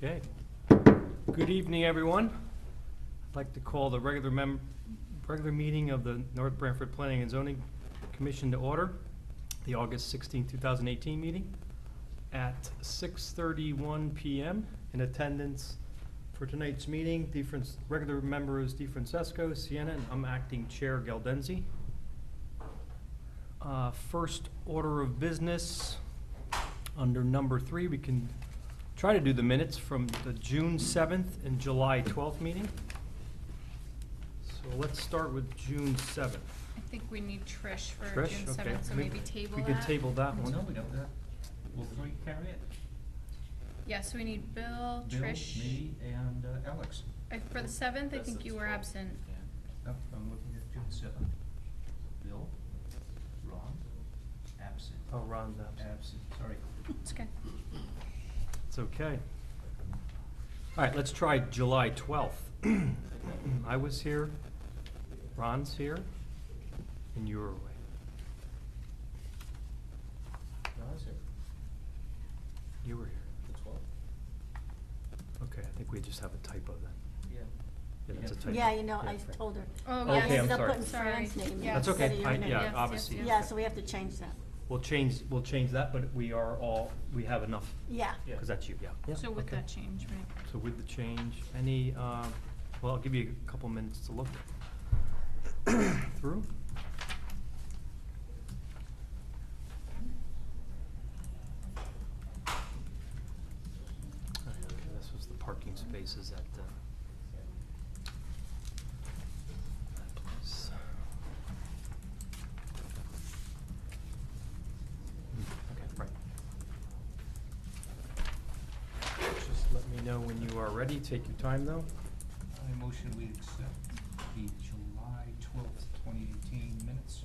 Okay. Good evening, everyone. I'd like to call the regular meeting of the North Branford Planning and Zoning Commission to order, the August 16, 2018 meeting at 6:31 p.m. In attendance for tonight's meeting, regular members DeFrancesco, Sienna, and I'm acting chair Galdenzi. First order of business, under number 3, we can try to do the minutes from the June 7th and July 12th meeting. So let's start with June 7th. I think we need Trish for Trish? June Okay. 7th, so maybe table that. We could table that one. No, we don't. Will 3 carry it? Yeah, so we need Bill, Bill, Trish. me, and Alex. For the 7th, I think you were absent. Oh, I'm looking at June 7th. Bill, Ron, absent. Oh, Ron's absent. Absent, sorry. It's okay. It's okay. All right, let's try July 12th. I was here, Ron's here, and you were away. No, I was here. You were here. The 12th. Okay, I think we just have a typo then. Yeah. Yeah, that's a typo. Yeah, you know, Yeah. I told her. Oh, Okay, yes. I'm Ended up sorry. putting Fran's name Yeah. That's instead okay. of your name. Yeah, obviously. yes. Yeah, so we have to change that. We'll change that, but we have enough, Yeah. Yeah. because that's you, yeah. Yeah, So with okay. that change, right? So with the change, any, well, I'll give you a couple minutes to look through. Okay, this was the parking spaces at that place. Okay, right. Just let me know when you are ready. Take your time, though. I motion we accept the July 12th, 2018 minutes.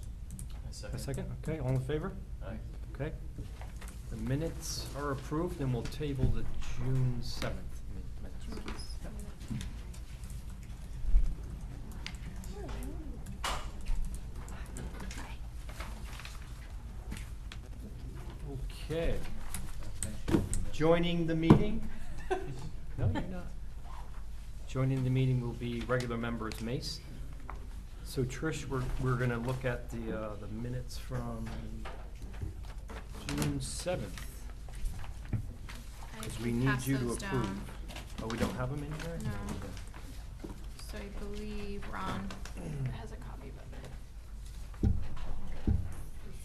A second? Okay, all in favor? Aye. Okay. The minutes are approved, and we'll table the June 7th minutes. Okay. Joining the meeting? No, you're not. Joining the meeting will be regular members Mace. So Trish, we're gonna look at the minutes from June 7th. Because we need Pass you to those approve. down. Oh, we don't have them in here? No. So I believe Ron has a copy of it.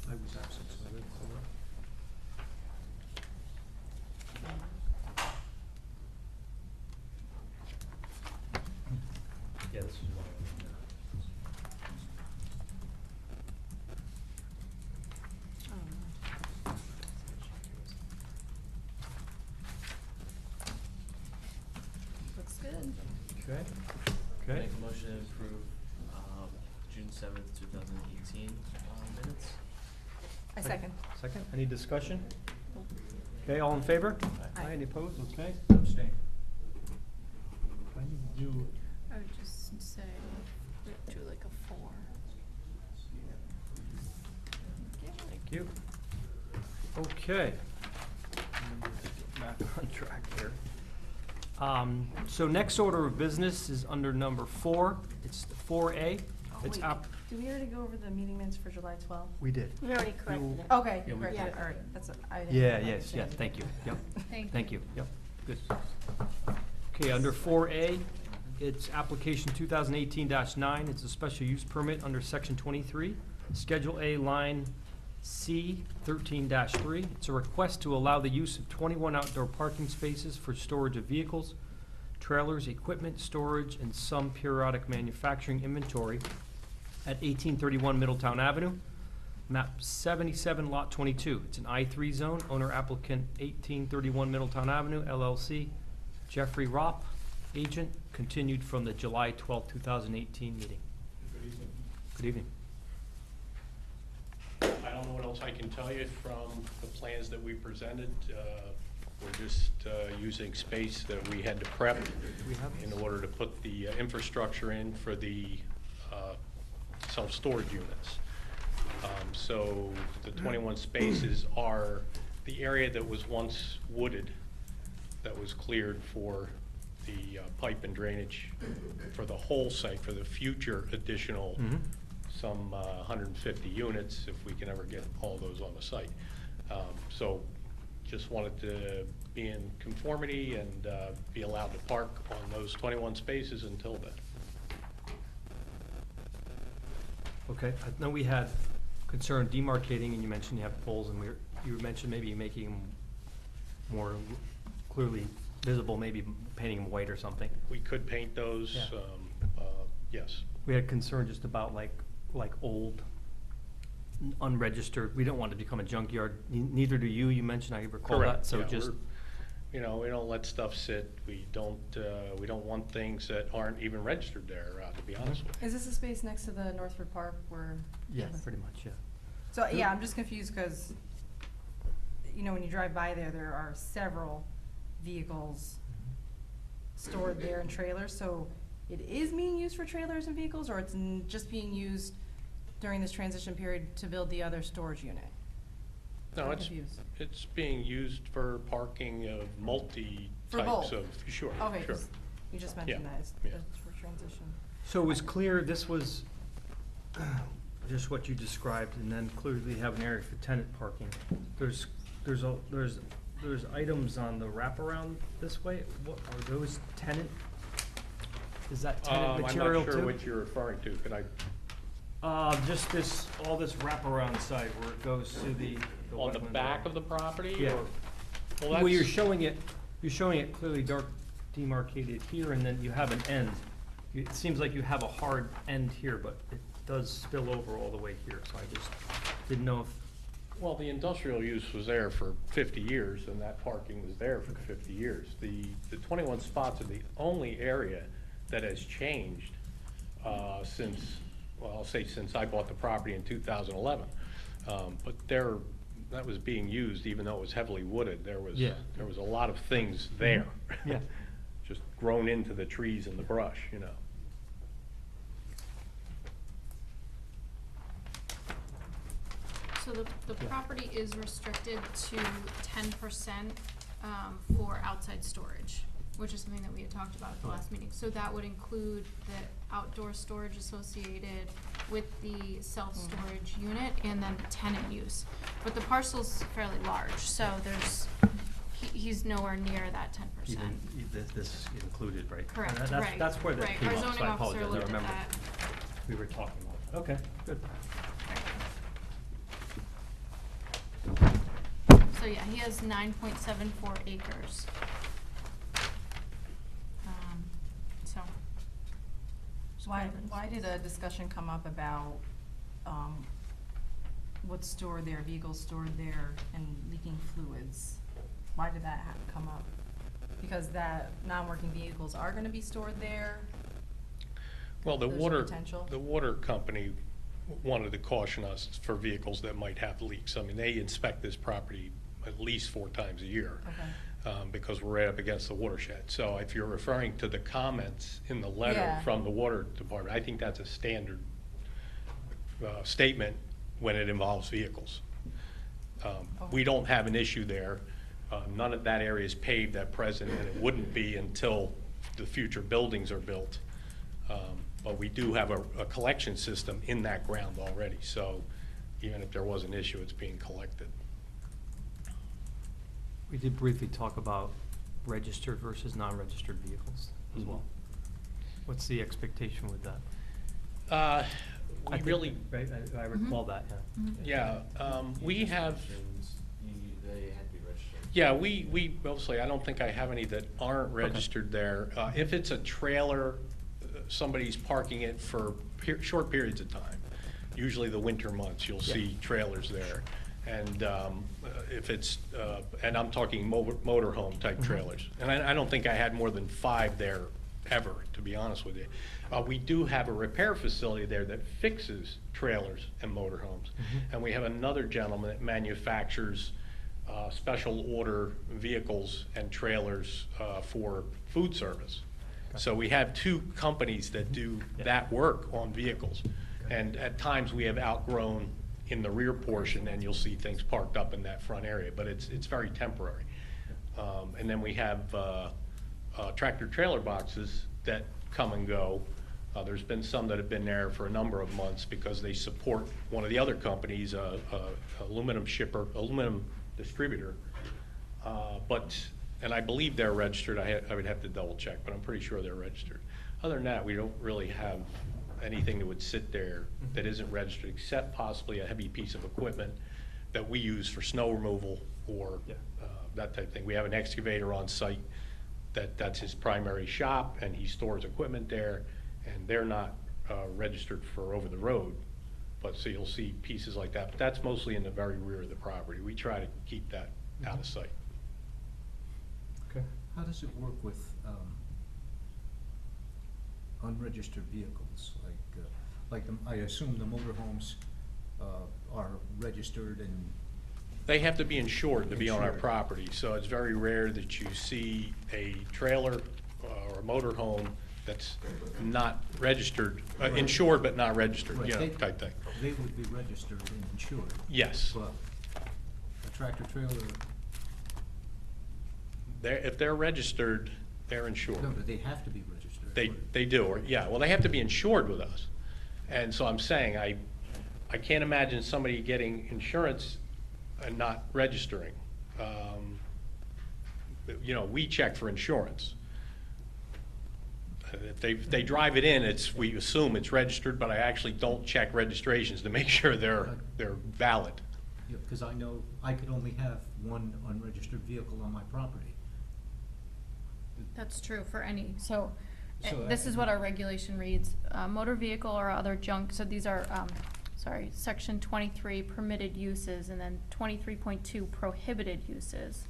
I was absent, so I didn't see that. Yeah, this is one. Looks good. Okay, okay. Make a motion to approve June 7th, 2018 minutes. I second. Second, any discussion? Okay, all in favor? Aye. Any opposed? Okay. Abstain. I need to do, I would just say, we do like a 4. thank you. Okay. Get back on track here. So next order of business is under number 4. It's 4A. It's Wait, up. Did we already go over the meeting minutes for July 12th? We did. We already corrected it. Okay, Yeah, we corrected did. it, all right, that's, I didn't. Yeah, I yes, yeah, understand. thank you. Yep. Thank you. Yep, good. Okay, under 4A, it's application 2018-9. It's a special use permit under section 23, Schedule A, line C, 13-3. It's a request to allow the use of 21 outdoor parking spaces for storage of vehicles, trailers, equipment, storage, and some periodic manufacturing inventory at 1831 Middletown Avenue, map 77, lot 22. It's an I3 zone. Owner applicant 1831 Middletown Avenue, LLC. Jeffrey Ropp, agent, continued from the July 12, 2018 meeting. Good evening. Good evening. I don't know what else I can tell you from the plans that we presented. We're just using space that we had to prep we have in this? order to put the infrastructure in for the self-storage units. So the 21 spaces are the area that was once wooded that was cleared for the pipe and drainage for the whole site, for the future additional Mhm. some 150 units, if we can ever get all those on the site. So just wanted to be in conformity and be allowed to park on those 21 spaces until then. Okay, I know we had concern demarcating, and you mentioned you have poles, and you mentioned maybe making them more clearly visible, maybe painting them white or something. We could paint those, Yeah. yes. We had concern just about like old, unregistered, we don't want to become a junkyard, neither do you, you mentioned, I recall that, Correct, so yeah, just, we don't let stuff sit. We don't want things that aren't even registered there, to be honest with you. Is this a space next to the Northford Park where? yeah, pretty much, yeah. So, yeah, I'm just confused because, you know, when you drive by there, there are several vehicles stored there in trailers, so it is being used for trailers and vehicles, or it's just being used during this transition period to build the other storage unit? No, I'm it's confused. being used for parking of multi For types both? of, sure, Okay, sure. 'cause you just mentioned Yeah, that, it's yeah. it's for transition. So it was clear this was just what you described, and then clearly have an area for tenant parking. There's items on the wraparound this way, what, are those tenant? Is that tenant material I'm not too? sure what you're referring to. Could I, Just all this wraparound side where it goes to the on the wetland back area. of the property? Yeah. Or- Well, you're that's- showing it clearly dark demarcated here, and then you have an end. It seems like you have a hard end here, but it does spill over all the way here, so I just didn't know if, Well, the industrial use was there for 50 years, and that parking was there for 50 years. The 21 spots are the only area that has changed since, well, I'll say since I bought the property in 2011. But that was being used, even though it was heavily wooded. There was Yeah. a lot of things there. Yeah. Just grown into the trees and the brush, you know. So the property is restricted to 10% for outside storage, which is something that we had talked about at the last meeting. So that would include the outdoor storage associated with the self-storage unit and then tenant use. But the parcel's fairly large, so he's nowhere near that 10%. even this included, right? Correct, That's- right. That's where that Right, came our up, so zoning I officer apologize, I looked at remember. that. We were talking about that, okay, good. So yeah, he has 9.74 acres. So. Why did a discussion come up about, what's stored there, vehicles stored there and leaking fluids? Why did that come up? Because that non-working vehicles are gonna be stored there? Well, the There's a water, potential? the water company wanted to caution us for vehicles that might have leaks. I mean, they inspect this property at least 4 times a year. Okay. Because we're right up against the watershed. So if you're referring to the comments in the letter Yeah. from the water department, I think that's a standard statement when it involves vehicles. We don't have an issue there. None of that area is paved at present, and it wouldn't be until the future buildings are built. But we do have a collection system in that ground already, so even if there was an issue, it's being collected. We did briefly talk about registered versus non-registered vehicles as well. What's the expectation with that? I We think- really, Right, I recall that, yeah. yeah, we have, They had to be registered. yeah, we, mostly, I don't think I have any that aren't registered there. If it's a trailer, somebody's parking it for short periods of time. Usually the winter months, you'll Yeah. see trailers there. And if it's, and I'm talking motorhome type trailers. And I don't think I had more than 5 there ever, to be honest with you. We do have a repair facility there that fixes trailers and motorhomes. And we have another gentleman that manufactures special order vehicles and trailers for food service. So we have 2 companies that do Yeah. that work on vehicles. And at times, we have outgrown in the rear portion, and you'll see things parked up in that front area, but it's very temporary. And then we have tractor-trailer boxes that come and go. There's been some that have been there for a number of months because they support one of the other companies, aluminum distributor. And I believe they're registered. I would have to double check, but I'm pretty sure they're registered. Other than that, we don't really have anything that would sit there that isn't registered, except possibly a heavy piece of equipment that we use for snow removal or Yeah. that type of thing. We have an excavator on site that's his primary shop, and he stores equipment there, and they're not registered for over the road. But so you'll see pieces like that, but that's mostly in the very rear of the property. We try to keep that out of sight. Okay. How does it work with unregistered vehicles? I assume the motorhomes are registered and, They have to be insured to be on our Insured. property, so it's very rare that you see a trailer or a motorhome that's not registered, Right. insured but not registered, Right, you know, they- type thing. they would be registered and insured, Yes. but a tractor-trailer, If they're registered, they're insured. no, but they have to be registered. They do, or, yeah, well, they have to be insured with us. And so I'm saying, I can't imagine somebody getting insurance and not registering. You know, we check for insurance. If they drive it in, we assume it's registered, but I actually don't check registrations to make sure they're valid. Yeah, because I know I could only have one unregistered vehicle on my property. That's true for any, so, So this is what our regulation reads, motor vehicle or other junk, so these are, section 23 permitted uses, and then 23.2 prohibited uses.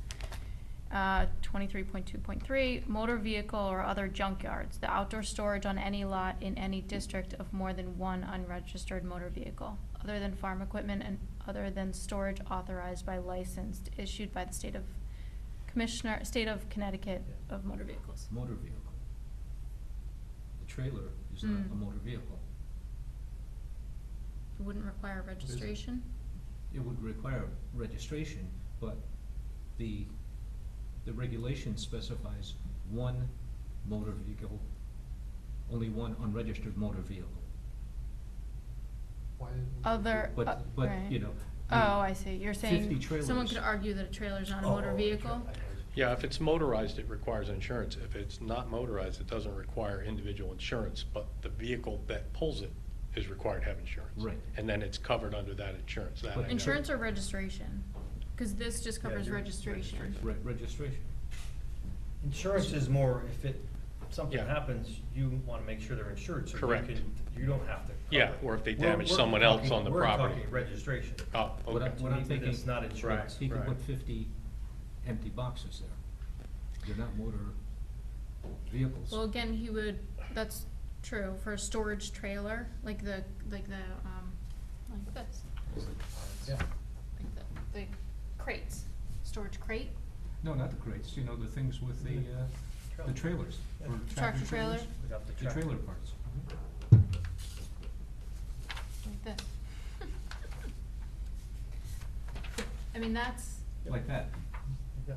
23.2.3, motor vehicle or other junkyards, the outdoor storage on any lot in any district of more than one unregistered motor vehicle, other than farm equipment and other than storage authorized by licensed, issued by the state of Connecticut of motor vehicles. Motor vehicle. The trailer is not a motor vehicle. It wouldn't require registration? It would require registration, but the regulation specifies one motor vehicle, only one unregistered motor vehicle. Other, But, right. you know. Oh, I see, you're 50 saying, someone trailers. could argue that a trailer's not a Oh, motor vehicle? Yeah, if it's motorized, it requires insurance. If it's not motorized, it doesn't require individual insurance, but the vehicle that pulls it is required to have insurance. Right. And then it's covered under that insurance. That I know. Insurance or registration? Cause this just covers you're- registration. Registration. Insurance is more, if something Yeah. happens, you wanna make sure they're insured, so Correct. you don't have to cover Yeah, it. or if they We're- damage we're someone else talking- on the property. We're talking registration. Oh, What okay. I'm thinking. It's not insurance. He could Right. put 50 empty boxes there. They're not motor vehicles. Well, again, that's true, for a storage trailer, like this. Yeah. Like the crates, storage crate, No, not the crates, you know, the things with the trailers. For tractor trailer, trailers, Without the The tractor. trailer parts. like this. I mean, that's, Like that. Yeah.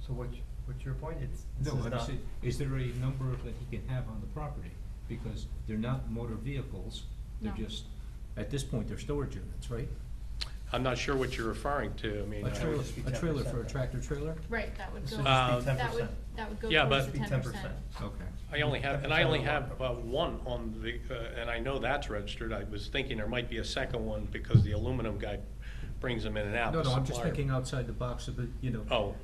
So what's your point? This No, is I'm not- saying, is there a number that he can have on the property? Because they're not motor vehicles, they're No. just, at this point, they're storage units, right? I'm not sure what you're referring to. I mean, A trailer, just be a trailer for a 10% tractor trailer? right, that would This go, would Uh, just be that would, 10%. that would go Yeah, close but- to Be 10%. Okay. I only have one on the, and I know that's registered. I was thinking there might be a second one because the aluminum guy brings them in and out. No, the no, I'm just supplier. thinking outside the box of the, you know. Oh,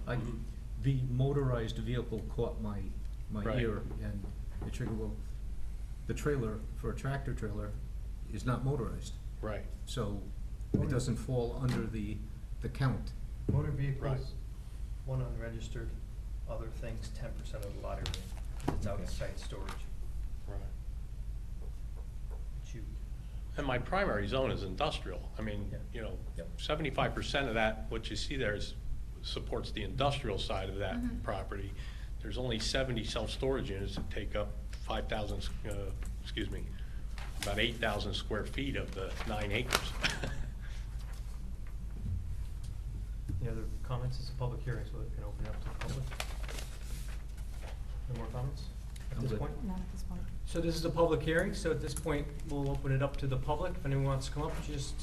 The motorized vehicle caught my Right. ear, and it triggered, well, the trailer for a tractor trailer is not motorized, right. so it doesn't fall under the count. Motor Right. vehicles, one unregistered, other things, 10% of the lot area. It's Okay. outside storage. Right. It's you. And my primary zone is industrial. I mean, Yeah. you know, Yep. 75% of that, what you see there supports the industrial side of that Mhm. property. There's only 70 self-storage units that take up 5,000, about 8,000 square feet of the 9 acres. Any other comments? It's a public hearing, so we can open it up to the public. No more comments at I'm this good. point? Not at this point. So this is a public hearing, so at this point, we'll open it up to the public. If anyone wants to come up, just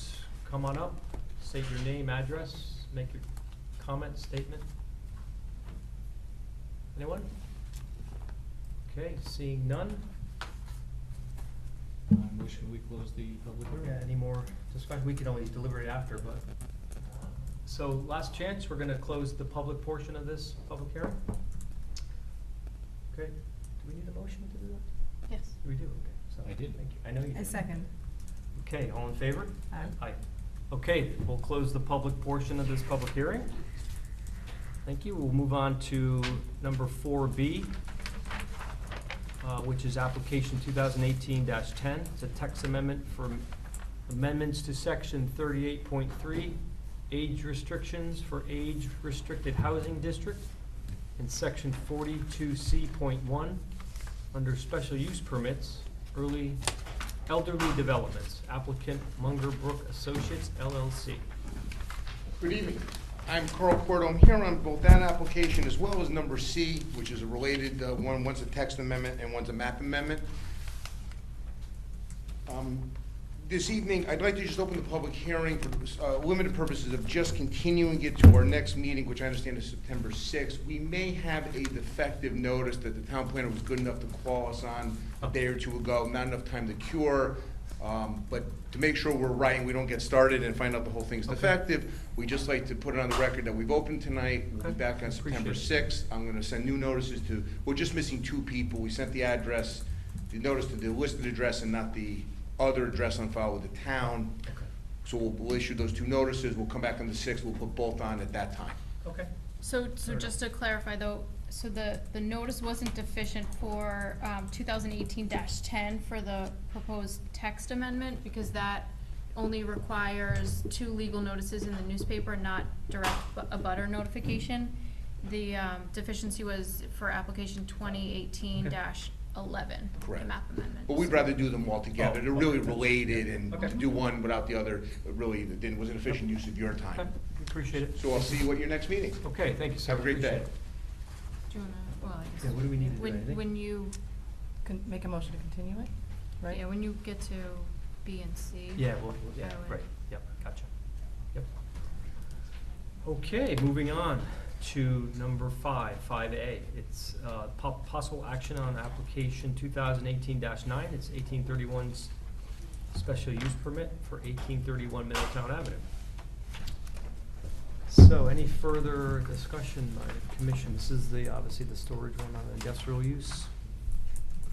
come on up, state your name, address, make your comment, statement. Anyone? Okay, seeing none. Motion we close the public Yeah, hearing? any more discussion? We can always deliberate after, but. So last chance, we're gonna close the public portion of this public hearing. Okay, do we need a motion to do that? Yes. We do, okay. So, I did. Thank you. I know you did. I second. Okay, all in favor? Aye. Aye. Okay, we'll close the public portion of this public hearing. Thank you. We'll move on to number 4B, which is application 2018-10. It's a text amendment for amendments to section 38.3, age restrictions for age-restricted housing district, and section 42C.1, under special use permits, elderly developments, applicant Munger Brook Associates LLC. Good evening. I'm Carl Porto. I'm here on both that application as well as number C, which is a related one. One's a text amendment and one's a map amendment. This evening, I'd like to just open the public hearing for limited purposes of just continuing it to our next meeting, which I understand is September 6th. We may have a defective notice that the town planner was good enough to call us on a day or two ago, not enough time to cure. But to make sure we're right and we don't get started and find out the whole thing's Okay. defective, we just like to put it on the record that we've opened tonight. We'll be Okay. back on September Appreciate 6th. I'm gonna send new notices to, we're just missing 2 people. We sent the address, the notice to the listed address and not the other address on file with the town. Okay. So we'll issue those 2 notices. We'll come back on the 6th. We'll put both on at that time. Okay. So Fair just to clarify though, so the notice wasn't deficient for 2018-10 for the proposed text amendment, because that only requires 2 legal notices in the newspaper, not direct abutter notification. The deficiency was for application 2018-11, the Correct. map amendment. But we'd rather do them all together. They're really okay. related, and Okay. to do one without the other, really, it was an efficient use of your Okay, time. appreciate it. So I'll see you at your next meeting. Okay, thank you, sir. Have a great Appreciate day. it. Do you wanna, well, I guess. Yeah, what do we need to do, anything? When you, Make a motion to continue it, right? yeah, when you get to B and C. Yeah, yeah, I would- right, yep, gotcha. Yep. Okay, moving on to number 5A. It's possible action on application 2018-9. It's 1831's special use permit for 1831 Middletown Avenue. So any further discussion by the commission? This is obviously the storage one on industrial use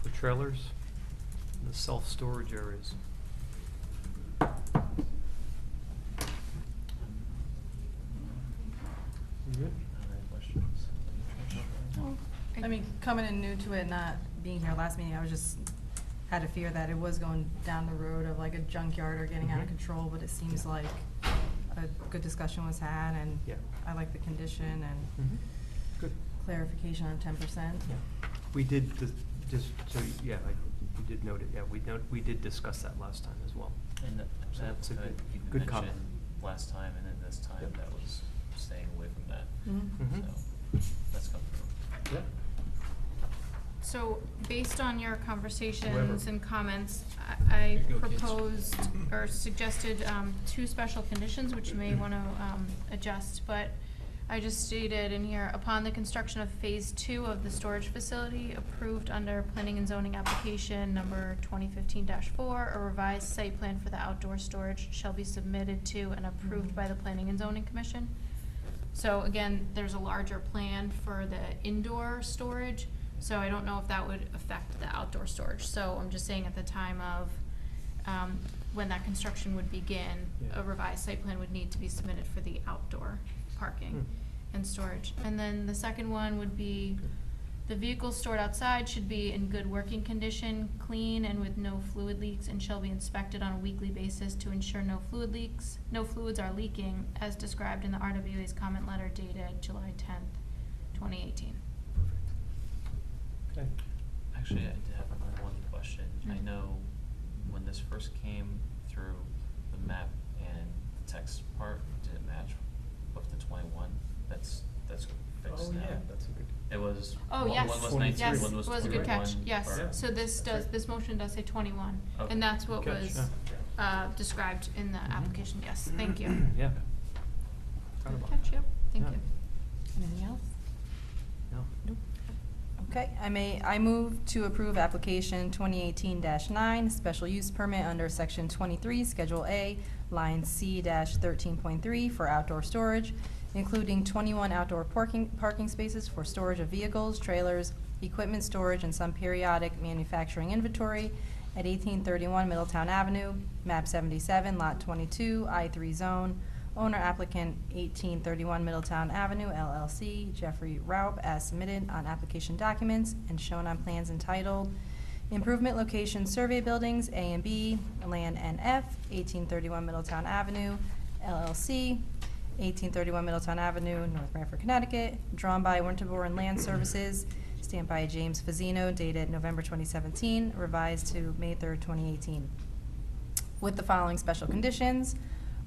for trailers, and the self-storage areas. You good? Any questions? I mean, coming in new to it, not being here last meeting, I was just, had a fear that it was going down the road of like a junkyard or getting out of Mhm. control, but it seems like a good discussion was had, and Yeah. I like the condition and Good. clarification on 10%. Yeah. We did, so, yeah, we did note it, yeah, we did discuss that last time as well. And So that's it's a good, you good comment. mentioned last time and then this time Yep. that was staying away from that. Mhm. So, that's come through. Yeah. So, based on your conversations Whoever. and comments, I You go, kids. proposed or suggested 2 special conditions, which you may wanna adjust, but I just stated in here, upon the construction of phase 2 of the storage facility approved under planning and zoning application number 2015-4, a revised site plan for the outdoor storage shall be submitted to and approved by the planning and zoning commission. So again, there's a larger plan for the indoor storage, so I don't know if that would affect the outdoor storage. So I'm just saying at the time of, when that construction would begin, Yeah. a revised site plan would need to be submitted for the outdoor parking and storage. And then the second one would be, the vehicles stored outside should be in good working condition, clean and with no fluid leaks, and shall be inspected on a weekly basis to ensure no fluids are leaking, as described in the RWA's comment letter dated July 10th, 2018. Okay. Actually, I did have one question. I Mm. know when this first came through the map and the text part, did it match with the 21? That's fixed Oh, now. yeah, that's a good. It was, Oh, one yes, was 19, yes, one was was a 21. good catch, yes. or- Yeah. So this does, this motion does say 21, Okay. and that's what Good catch, was described in the application, yes, thank you. Yeah. Good Forgot about catch, yep, thank Yeah. you. Anything else? No. Okay, I move to approve application 2018-9, special use permit under section 23, Schedule A, line C-13.3 for outdoor storage, including 21 outdoor parking spaces for storage of vehicles, trailers, equipment storage, and some periodic manufacturing inventory at 1831 Middletown Avenue, map 77, lot 22, I-3 zone. Owner applicant 1831 Middletown Avenue LLC, Jeffrey Raup, as submitted on application documents and shown on plans entitled Improvement Location Survey Buildings A and B, Land NF, 1831 Middletown Avenue LLC, 1831 Middletown Avenue, North Branford, Connecticut, drawn by Winterbourne Land Services, stamped by James Fazzino, dated November 2017, revised to May 3rd, 2018. With the following special conditions.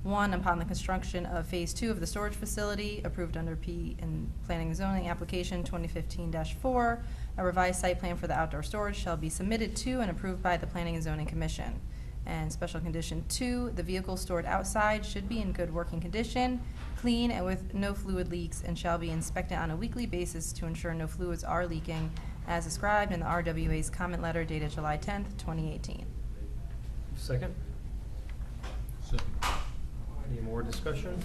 1, upon the construction of Phase 2 of the storage facility, approved under P and Planning and Zoning Application 2015-4, a revised site plan for the outdoor storage shall be submitted to and approved by the Planning and Zoning Commission. And special condition 2, the vehicle stored outside should be in good working condition, clean and with no fluid leaks, and shall be inspected on a weekly basis to ensure no fluids are leaking, as described in the RWA's comment letter dated July 10th, 2018. Second? Second. Any more discussion?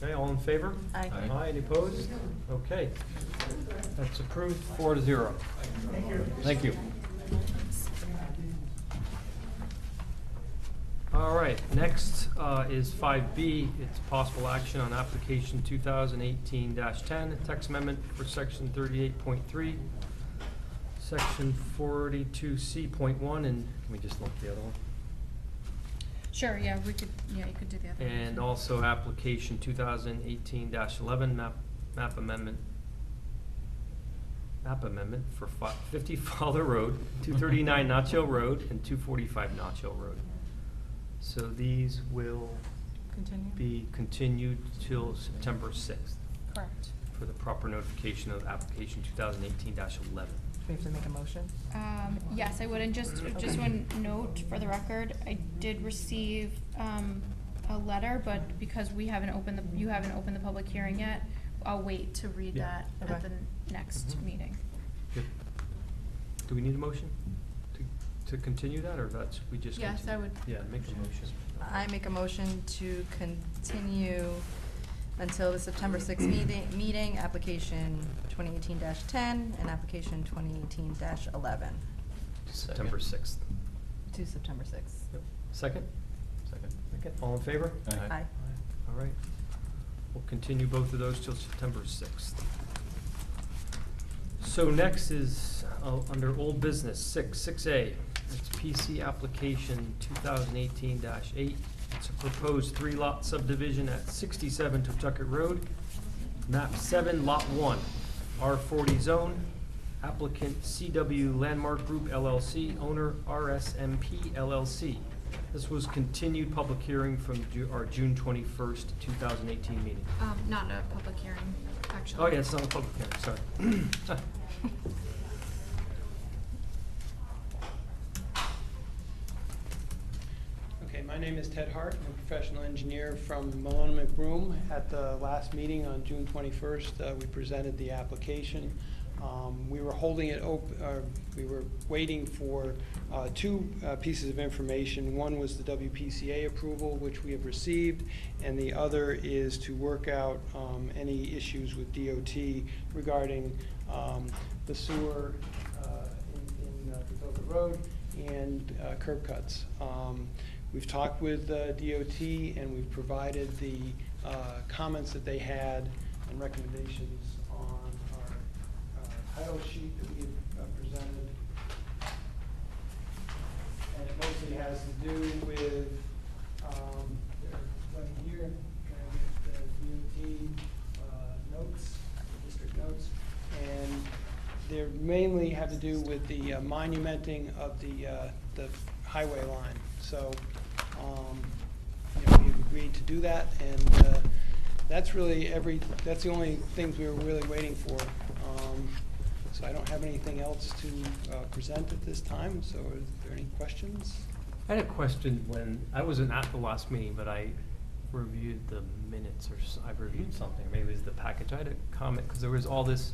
Okay, all in favor? Aye. Aye, any opposed? Okay. That's approved 4-0. Thank you. All right, next is 5B. It's possible action on application 2018-10, text amendment for section 38.3, section 42C.1, and can we just look at the other one? Sure, yeah, you could do the other. And also application 2018-11, map amendment for 50 Fowler Road, 239 Notch Hill Road, and 245 Notch Hill Road. So these will Continue? be continued till September 6th Correct. for the proper notification of application 2018-11. Do we have to make a motion? Yes, I would, and just one note for the record, I did receive, a letter, but because you haven't opened the public hearing yet, I'll wait to read Yeah. that at Okay. the next Mhm. meeting. Good. Do we need a motion to continue that, or we just continue? Yes, I would. Yeah, make a motion. I make a motion to continue until the September 6th meeting, application 2018-10 and application 2018-11 September 6th. to September 6th. Yep. Second? Second. Okay, all in favor? Aye. All right. We'll continue both of those till September 6th. So next is, under old business, 6A. It's PC application 2018-8. It's a proposed 3-lot subdivision at 67 Tucket Road, map 7, lot 1, R40 zone. Applicant CW Landmark Group LLC, owner RSMP LLC. This was continued public hearing from our June 21st, 2018 meeting. Not a public hearing, actually. Oh, yeah, it's not a public hearing, sorry. Okay, my name is Ted Hart. I'm a professional engineer from Malone McBroom. At the last meeting on June 21st, we presented the application. We were holding it we were waiting for two pieces of information. One was the WPCA approval, which we have received, and the other is to work out any issues with DOT regarding the sewer in Tucket Road and curb cuts. We've talked with DOT, and we've provided the comments that they had and recommendations on our title sheet that we have presented. And it mostly has to do with, right here, trying to get the DOT notes, district notes, and they mainly have to do with the monumenting of the highway line. So, we've agreed to do that, and that's really that's the only things we were really waiting for. So I don't have anything else to present at this time, so is there any questions? I had a question when, I wasn't at the last meeting, but I reviewed the minutes, or I reviewed something, maybe it was the package. I had a comment, because there was all this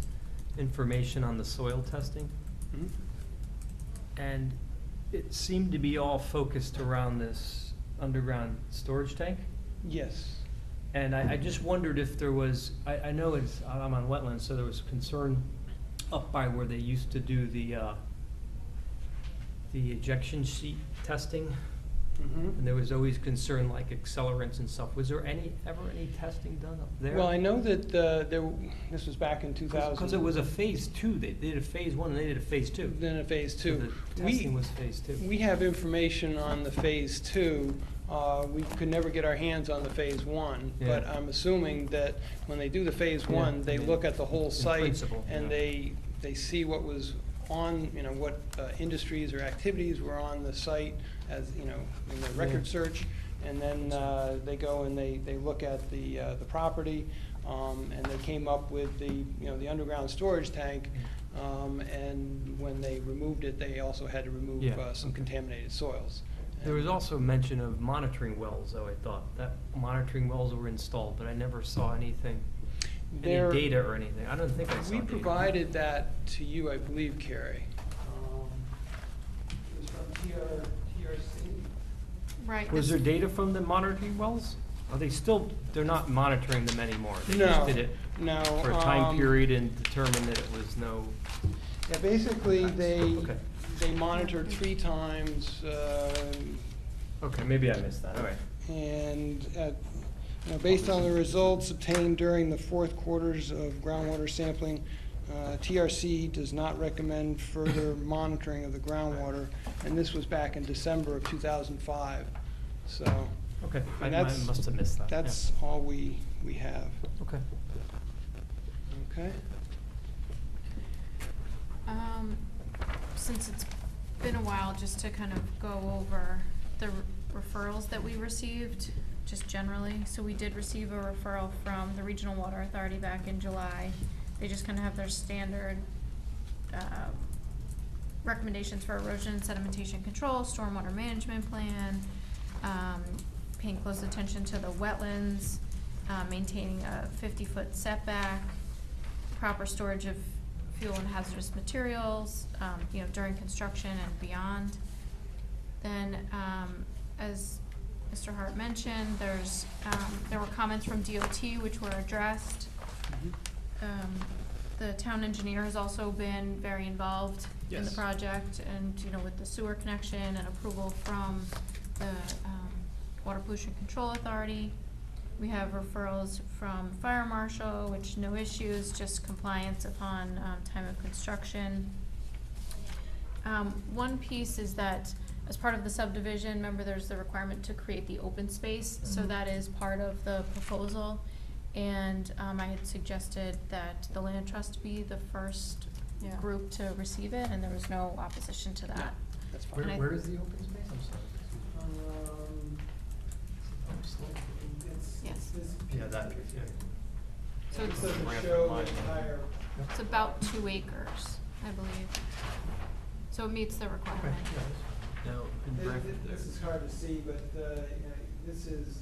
information on the soil testing, Mhm. and it seemed to be all focused around this underground storage tank. Yes. And I just wondered if there was, I know I'm on wetlands, so there was concern up by where they used to do the ejection seat testing. Mhm. And there was always concern like accelerants and stuff. Was there ever any testing done up there? Well, I know that this was back in 2000. Because it was a phase two. They did a phase one and they did a phase two. Then a phase So two. the testing was phase two. We have information on the phase two. We could never get our hands on the phase one, but Yeah. I'm assuming that when they do the phase Yeah, one, they I mean, look at the whole in site principle, and yeah. they see what was on, what industries or activities were on the site as, in the record Yeah. search. And then they go and they look at the property, and they came up with the underground storage tank. And when they removed it, they also had to remove Yeah, some okay. contaminated soils. There was also mention of monitoring wells, though, I thought. That monitoring wells were installed, but I never saw anything, There- any data or anything. I don't think I saw We data. provided that to you, I believe, Carrie. It was from TRC. Right. Was this- there data from the monitoring wells? Are they still, they're not monitoring them anymore? They No, just did it no. for a time period and determined that it was no. Yeah, basically, Okay. they monitored 3 times, Okay, maybe I missed that, all right. and based on the results obtained during the 4th quarters of groundwater sampling, TRC does not recommend further monitoring of the groundwater, and this was back in December of 2005. So Okay, I And that's- must have missed that. yeah. that's all we have. Okay. Okay? Since it's been a while, just to kind of go over the referrals that we received, just generally. So we did receive a referral from the Regional Water Authority back in July. They just kind of have their standard recommendations for erosion and sedimentation control, stormwater management plan, paying close attention to the wetlands, maintaining a 50-foot setback, proper storage of fuel and hazardous materials, during construction and beyond. Then, as Mr. Hart mentioned, there were comments from DOT which were addressed. The town engineer has also been very involved in the Yes. project and, with the sewer connection and approval from the, Water Pollution Control Authority. We have referrals from fire marshal, which no issues, just compliance upon, time of construction. One piece is that as part of the subdivision, remember there's the requirement to create the open space, so that is part of the proposal. And, I had suggested that the land trust be the first Yeah. group to receive it, and there was no opposition to that. That's fine. And I- Where is the open space? I'm sorry. Yes. Yeah, that, yeah. So it's, it's about 2 acres, I believe. So it meets the requirement. Now, in Branford there. This is hard to see, but this is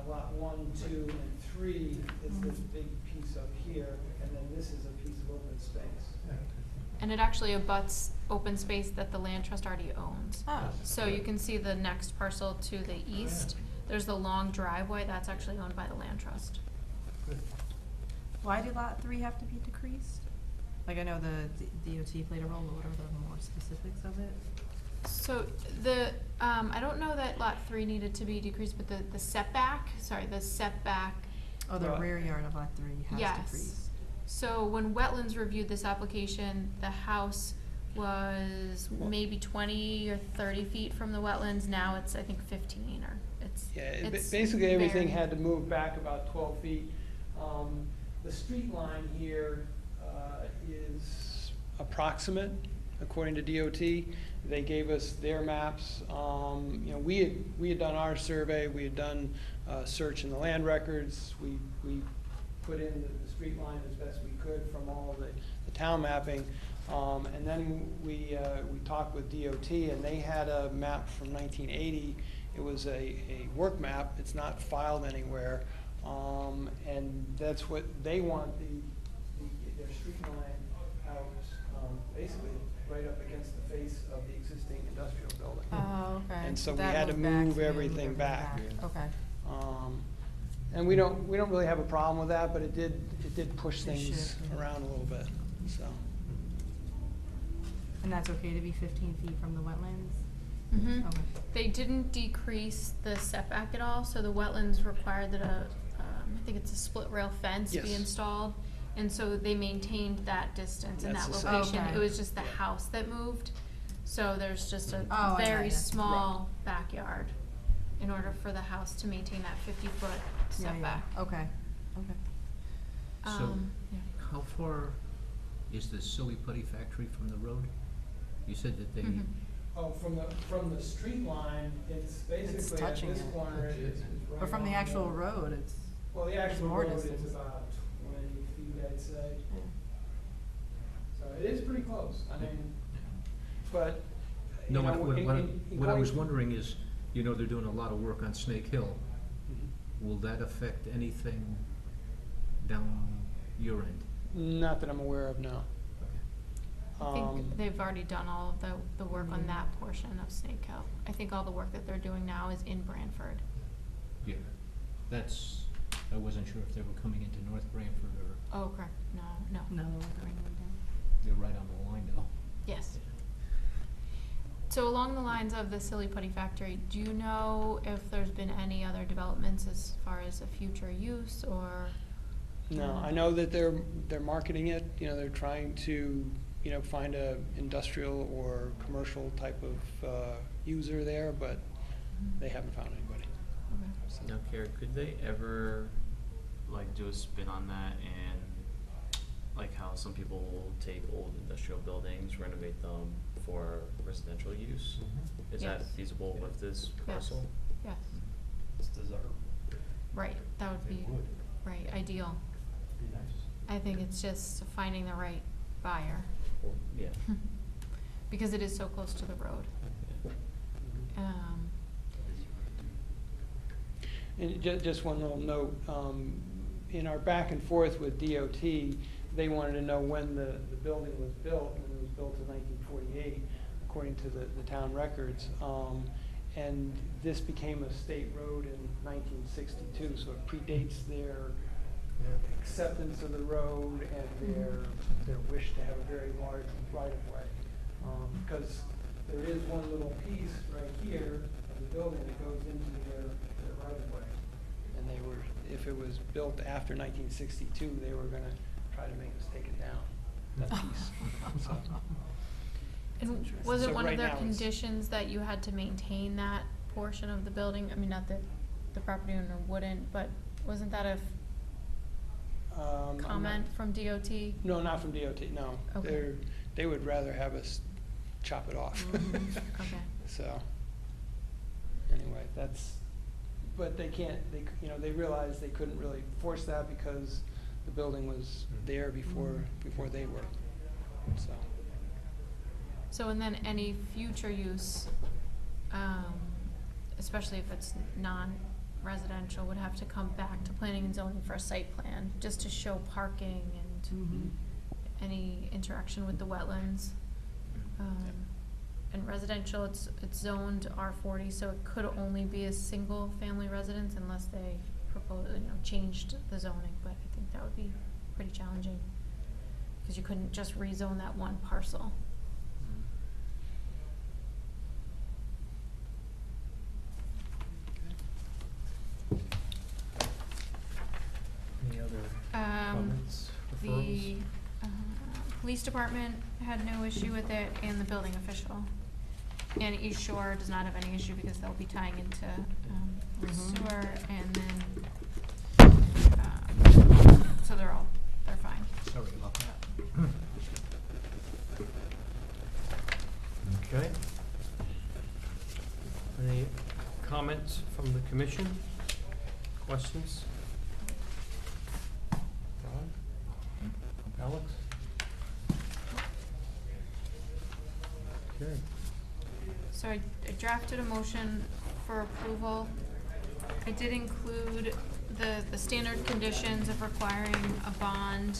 lot 1, 2, and 3 is this big piece up here, and then this is a piece of open space. And it actually abuts open space that the land trust already owns. Oh. So you can see the next parcel to the east. There's the long driveway, that's actually owned by the land trust. Why did lot 3 have to be decreased? Like, I know the DOT played a role, but what are the more specifics of it? So I don't know that lot 3 needed to be decreased, but the setback, Oh, the Well, rear yard of lot 3 has yes. decreased. So when wetlands reviewed this application, the house was maybe 20 or 30 feet from the wetlands. Now it's, I think, 15 or Yeah, it's basically everything very- had to move back about 12 feet. The street line here is approximate. according to DOT. They gave us their maps. You know, we had done our survey, we had done search in the land records. We put in the street line as best we could from all the town mapping. And then we talked with DOT, and they had a map from 1980. It was a work map. It's not filed anywhere. And that's what they want their street line out, basically right up against the face of the existing industrial building. Oh, okay. And so we That had to moved back, move so they everything moved back. Okay. And we don't really have a problem with that, but it did push It things should, yeah. around a little bit, so. And that's okay to be 15 feet from the wetlands? Mhm. Okay. They didn't decrease the setback at all, so the wetlands required that I think it's a split rail fence be Yes. installed. And so they maintained that distance and That's that the same. location. Okay. It was just the house that moved. So there's just a Oh, I very got ya. small backyard in order for the house to maintain that 50-foot Yeah, yeah. setback. Okay, okay. So- Yeah. How far is the silly putty factory from the road? You said that they, Mhm. Oh, from the street line, it's basically at touching this it. corner, it's right But from the on actual road, it's, Well, the actual more road is distance. about 20 feet, I'd say. So it is pretty close, I mean, but, you no, know, what I was going- wondering is, you know, they're doing a lot of work on Snake Hill. Mhm. Will that affect anything down your end? Not that I'm aware of, no. I think they've already done all of the work on that portion of Snake Hill. I think all the work that they're doing now is in Branford. Yeah, that's, I wasn't sure if they were coming into North Branford or, Oh, correct. No. no. they're right on the line though. Yes. So along the lines of the Silly Putty Factory, do you know if there's been any other developments as far as a future use or? No, I know that they're marketing it, you know, they're trying to, you know, find a industrial or commercial type of user there, but they haven't found anybody. Okay. So- Now, Kara, could they ever, like, do a spin on that and, like, how some people will take old industrial buildings, renovate them for residential use? Is that Yes. feasible with this parcel? Yes, It's desirable. right, that would be, right, ideal. Be nice. I think it's just finding the right buyer, Well, yeah. because it is so close to the road. And just one little note, in our back and forth with DOT, they wanted to know when the building was built, and it was built in 1948, according to the town records. And this became a state road in 1962, so it predates their acceptance of the road and their wish to have a very large right-of-way. Because there is one little piece right here of the building that goes into their right-of-way. And they were, if it was built after 1962, they were gonna try to make us take it down, that piece. So, And was it So one of right their now it's- conditions that you had to maintain that portion of the building? I mean, not that the property owner wouldn't, but wasn't that a I'm not- comment from DOT? No, not from DOT, no. Okay. They would rather have us chop it off. Okay. So, anyway, but they can't, you know, they realized they couldn't really force that because the building was there before they were, so. So, and then any future use, especially if it's non-residential, would have to come back to planning and zoning for a site plan, just to show parking and any interaction with the wetlands. And residential, it's zoned R40, so it could only be a single-family residence unless they propose, changed the zoning, but I think that would be pretty challenging, because you couldn't just rezone that one parcel. Any other Um, comments, The referrals? police department had no issue with it, and the building official. And East Shore does not have any issue because they'll be tying into sewer, and then, so they're fine. Sorry about that. from the commission? Questions? Ron? Alex? Okay. So I drafted a motion for approval. I did include the standard conditions of requiring a bond,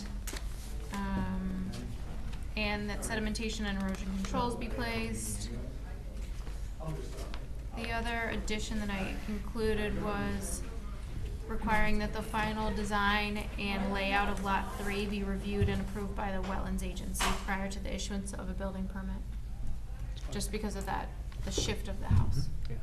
and that sedimentation and erosion controls be placed. The other addition that I included was requiring that the final design and layout of Lot 3 be reviewed and approved by the wetlands agency prior to the issuance of a building permit. Just because of that, the shift of the house. Yeah.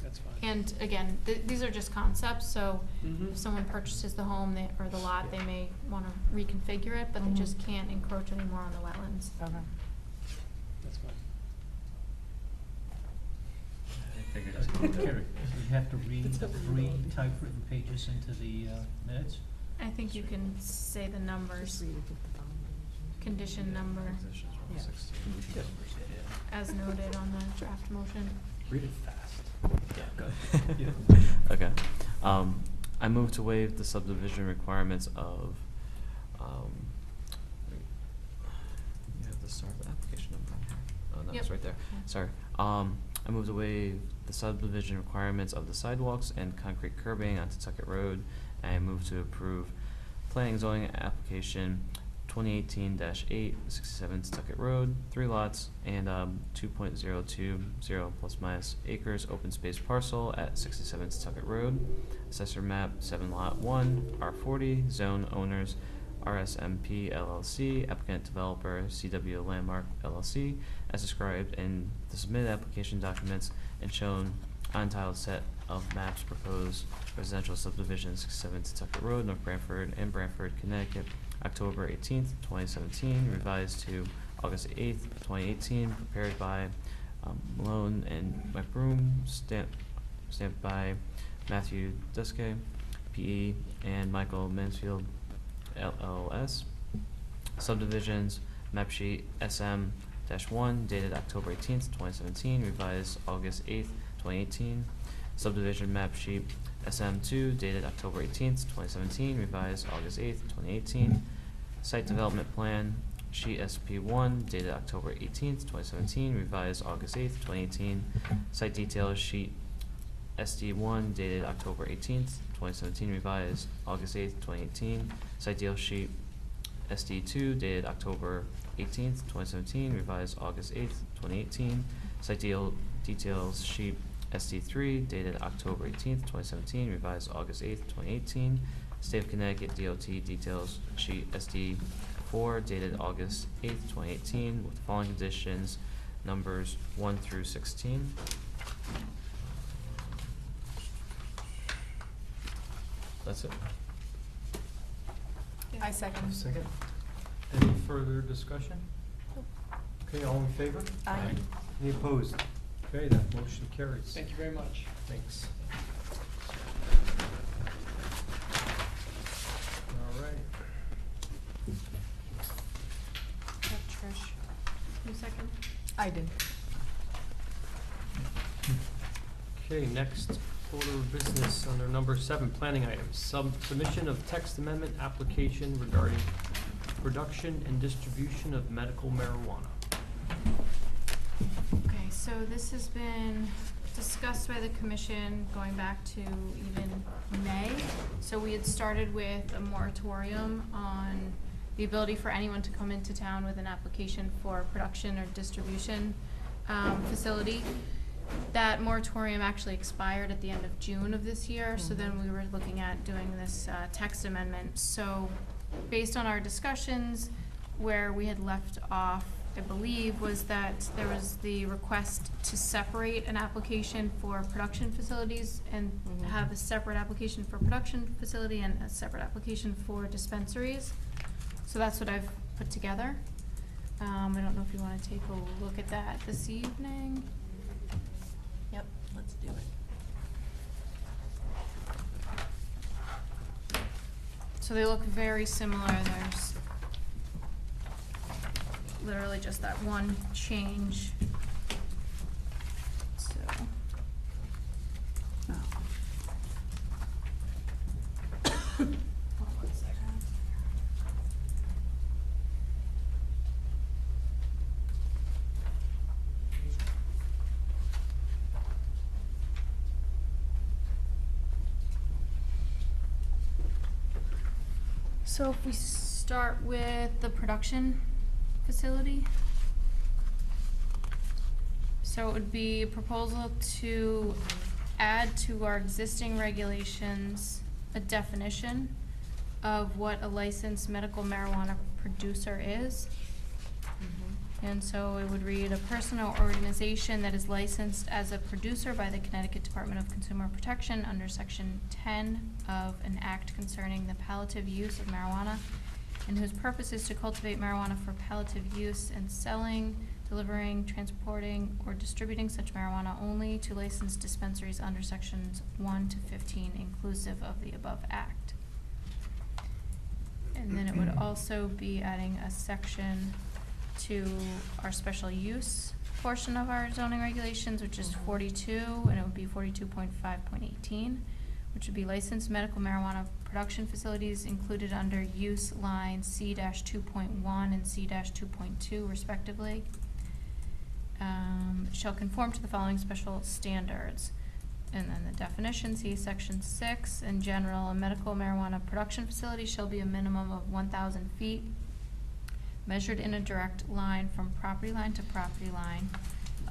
That's fine. And again, these are just concepts, so Mhm. if someone purchases the home, or the lot, they may wanna reconfigure it, but they just can't encroach anymore on the wetlands. Okay. That's fine. I figured as much. Carrie, we have to read the 3 typewritten pages into the minutes? I think you can say the numbers, condition number, Conditions were Yeah. 16. as noted on the draft motion. Read it fast. Okay. I move to waive the subdivision requirements of, you have the start of the application number on here. Oh, no, it's Yep. right there. Sorry. I move to waive the subdivision requirements of the sidewalks and concrete curbing on Tucket Road. And I move to approve planning zoning application 2018-8, 67 Tucket Road, 3 lots, and 2.020 plus minus acres open space parcel at 67 Tucket Road. Assessor map 7 lot 1, R40, zone owners RSMP LLC, applicant developer CW Landmark LLC, as described in the submitted application documents and shown on tiled set of maps proposed residential subdivision 67 Tucket Road, North Branford, and Branford, Connecticut, October 18th, 2017, revised to August 8th, 2018, prepared by Malone and McBroom, stamped by Matthew Duske, PE, and Michael Mansfield, LLS. Subdivisions, map sheet SM-1, dated October 18th, 2017, revised August 8th, 2018. Subdivision map sheet SM2, dated October 18th, 2017, revised August 8th, 2018. Site development plan, sheet SP1, dated October 18th, 2017, revised August 8th, 2018. Site details sheet SD1, dated October 18th, 2017, revised August 8th, 2018. Site deal sheet SD2, dated October 18th, 2017, revised August 8th, 2018. Site details sheet SD3, dated October 18th, 2017, revised August 8th, 2018. State of Connecticut DOT details sheet SD4, dated August 8th, 2018, with the following conditions, numbers 1 through 16. That's it. I second. Second. Any further discussion? Okay, all in favor? Aye. Any opposed? Okay, that motion carries. Thank you very much. Thanks. All right. Trish, you second? I did. Okay, next order of business under number 7, planning items. Submission of text amendment application regarding production and distribution of medical marijuana. Okay, so this has been discussed by the commission going back to even May. So we had started with a moratorium on the ability for anyone to come into town with an application for production or distribution facility. That moratorium actually expired at the end of June of this year, so then we were looking at doing this text amendment. So based on our discussions, where we had left off, I believe, was that there was the request to separate an application for production facilities and have a separate application for production facility and a separate application for dispensaries. So that's what I've put together. I don't know if you wanna take a look at that this evening. Yep, let's do it. So they look very similar. There's literally just that one change. So. So if we start with the production facility. So it would be a proposal to add to our existing regulations a definition of what a licensed medical marijuana producer is. And so it would read, a person or organization that is licensed as a producer by the Connecticut Department of Consumer Protection under Section 10 of an act concerning the palliative use of marijuana, and whose purpose is to cultivate marijuana for palliative use and selling, delivering, transporting, or distributing such marijuana only to licensed dispensaries under Sections 1 to 15 inclusive of the above act. And then it would also be adding a section to our special use portion of our zoning regulations, which is 42, and it would be 42.5.18, which would be licensed medical marijuana production facilities included under use line C-2.1 and C-2.2 respectively, shall conform to the following special standards. And then the definition, see section 6. In general, a medical marijuana production facility shall be a minimum of 1,000 feet measured in a direct line from property line to property line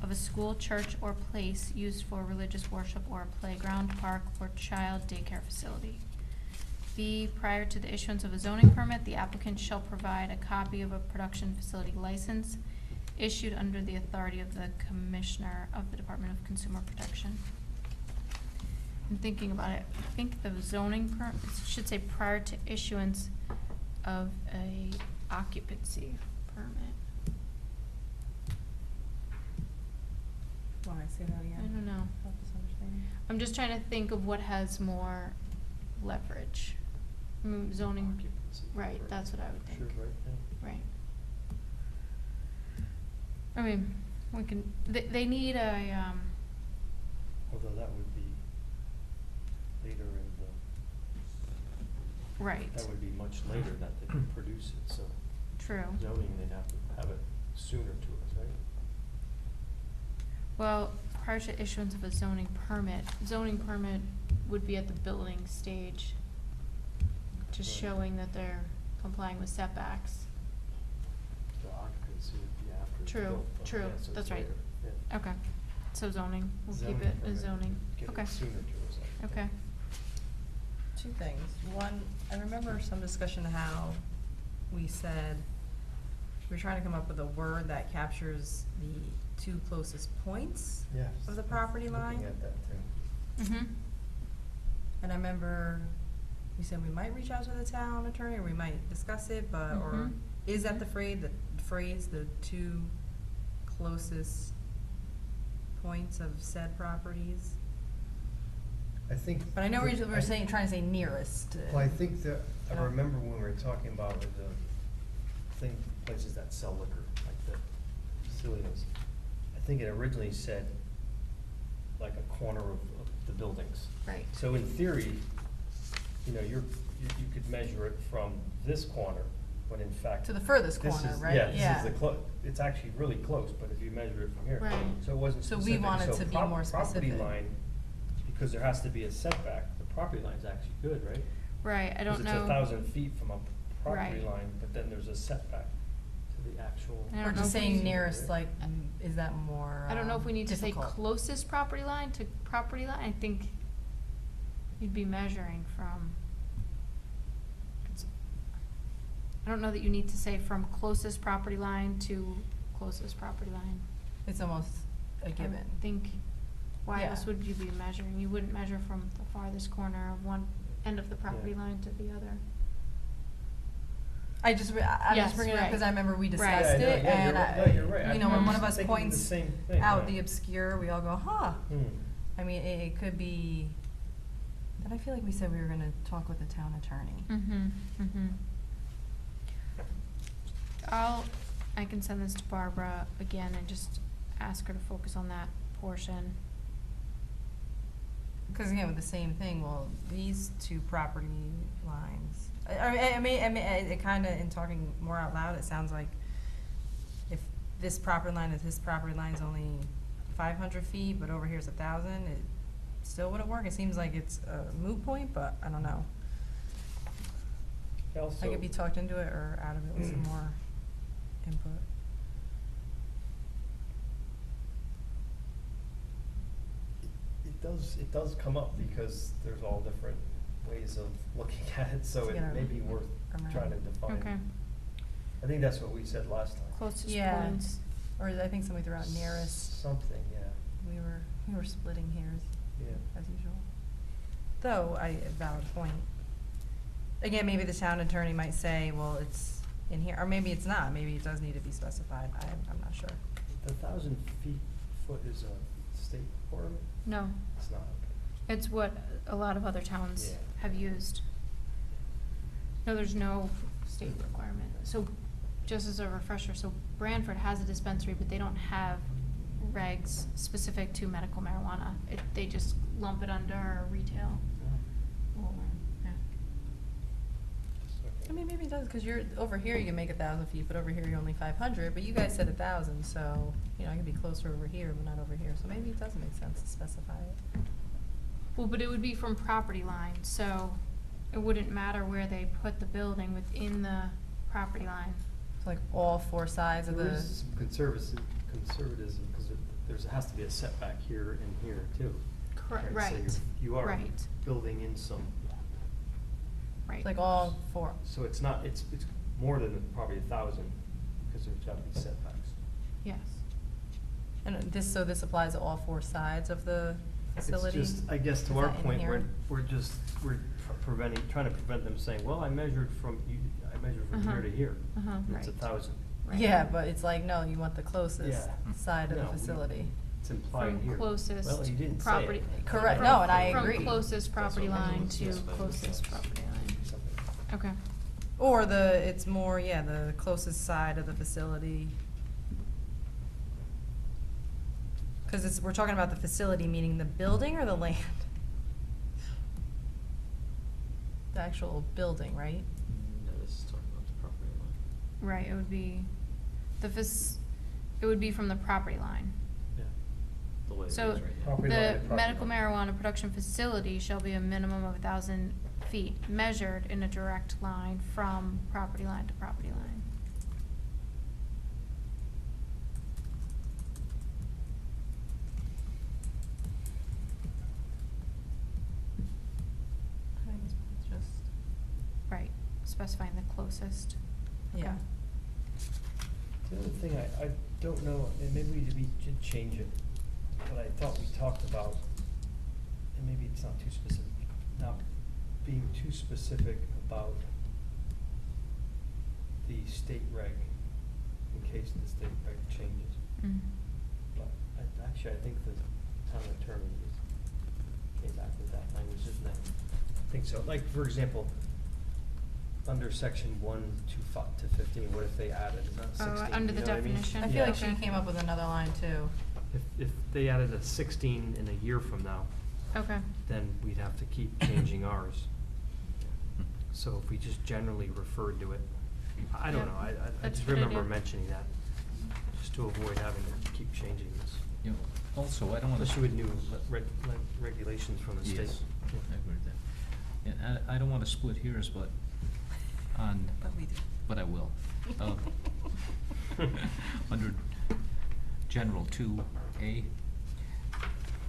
of a school, church, or place used for religious worship, or a playground, park, or child daycare facility. B, prior to the issuance of a zoning permit, the applicant shall provide a copy of a production facility license issued under the authority of the Commissioner of the Department of Consumer Protection. I'm thinking about it, I think the zoning permit should say prior to issuance of a occupancy permit. Why, say that again? I don't know. Help us understand. I'm just trying to think of what has more leverage. Zoning, right, that's what I would think. Sure, right, yeah. Right. I mean, we can, they need a, Although that would be later in the, right, that would be much later that they could produce it, so true. zoning, they'd have to have it sooner to us, right? Well, prior to issuance of a zoning permit would be at the building stage, just Right. showing that they're complying with setbacks. The occupancy would be after it's True, built, but true, yeah, so it's that's right. later, yeah. Okay, so zoning, we'll keep Zoning it as permit, zoning, get it okay, sooner to us, I think. okay. Two things. One, I remember some discussion how we said we're trying to come up with a word that captures the two closest points Yes. of the property line. Looking at that too. Mm-hmm, And I remember we said we might reach out to the town attorney, or we might discuss it, but, or Mhm. is that the phrase, the two closest points of said properties? I think. But I know we're saying, trying to say nearest. Well, I think that, I Yeah. remember when we were talking about the places that sell liquor, like the facilities. I think it originally said like a corner of the buildings. right, So in theory, you know, you could measure it from this corner, when in fact. To the furthest this corner, is- right? Yeah, this is the it's actually really close, but if you measure it from here. Right. So it wasn't So specific. we wanted to be more Property specific. line, because there has to be a setback, the property line's actually good, right? right, I don't know. Because it's 1,000 feet from a property Right. line, but then there's a setback to the actual. I Or don't know just if we saying need- nearest, like, is that more I don't know if we need to say difficult? closest property line to property line, I think you'd be measuring from. I don't know that you need to say from closest property line to closest property line. It's almost a I given. think, why Yeah. else would you be measuring? You wouldn't measure from the farthest corner of one end of the property Yeah. line to the other. I'm just Yes, bringing it up right. because I remember we Right. discussed Yeah, it, yeah, and you're right. No, you're right. you know, when one of I'm us thinking the points same thing, out yeah. the obscure, we all go, huh. Hmm. I mean, it could be, but I feel like we said we were gonna talk with the town attorney. Mm-hmm, mm-hmm. I can send this to Barbara again and just ask her to focus on that portion. Because again, with the same thing, well, these two property lines, I mean, it kinda, in talking more out loud, it sounds like if this property line is, his property line's only 500 feet, but over here's 1,000, it still wouldn't work. It seems like it's a moot point, but I don't know. Also. I could be talked into it or out of it with some more input. It does come up because there's all different ways of looking at it, so it Yeah. may be worth trying to define. Okay. I think that's what we said last time. Closest Yeah. points. Or I think somebody threw out nearest. Something, yeah, We were splitting hairs yeah. as usual. Though, a valid point. Again, maybe the town attorney might say, well, it's in here, or maybe it's not, maybe it does need to be specified, I'm not sure. The 1,000 foot is a state requirement? No, It's not, it's what a lot of other towns Yeah. have used. No, there's no state requirement. So, just as a refresher, so Branford has a dispensary, but they don't have regs specific to medical marijuana. They just lump it under retail. Or, yeah. I mean, maybe it does, cause you're, over here you can make 1,000 feet, but over here you're only 500, but you guys said 1,000, so, you know, I could be closer over here, but not over here, so maybe it does make sense to specify it. Well, but it would be from property line, so it wouldn't matter where they put the building within the property line. So like all four sides of There the, is some conservatism, because has to be a setback here and here too. Correct, So right, you are right. building in some, right. like all four, so it's not, it's more than probably 1,000, because there's got to be setbacks. Yes. and this applies to all four sides of the facility? It's just, I guess, to Is our that in point, here? we're trying to prevent them saying, well, I measured from here to here. Uh-huh, And it's right. 1,000. Right. Yeah, but it's like, no, you want the closest Yeah. side of the No, we- facility. It's implied here. From closest Well, you didn't say property. it. Correct. from- No, and I agree. From closest property what I line was to just about to closest say. property line. Something. Okay. Or it's more, yeah, the closest side of the facility. Cause we're talking about the facility, meaning the building or the land? The actual building, right? No, this is talking about the property line. Right, it would be from the property line. Yeah. The way it is So, right now. Property line the to property medical line. marijuana production facility shall be a minimum of 1,000 feet measured in a direct line from property line to property line. I think it's just, Right, specifying the closest. yeah. Okay. The other thing, I don't know, and maybe we should change it, but I thought we talked about, and maybe it's not too specific, not being too specific about the state reg, in case the state reg changes. Mm. But actually, I think the town attorney came back with that language, isn't it? I think so. Like, for example, under section 1 to 15, what if they added 16? Under the you know what I mean? definition? I feel like Okay. she came up with another line too. If they added a 16 in a year from now, Okay, then we'd have to keep changing ours. So if we just generally referred to it, I don't Yeah, know, I that's just a good remember idea. mentioning that, just to avoid having to keep changing this. You know, also, I don't wanna. Especially with new regulations from the state. Yes, I agree with that. And I don't wanna split hairs, but But we do. but I will. Under general 2A,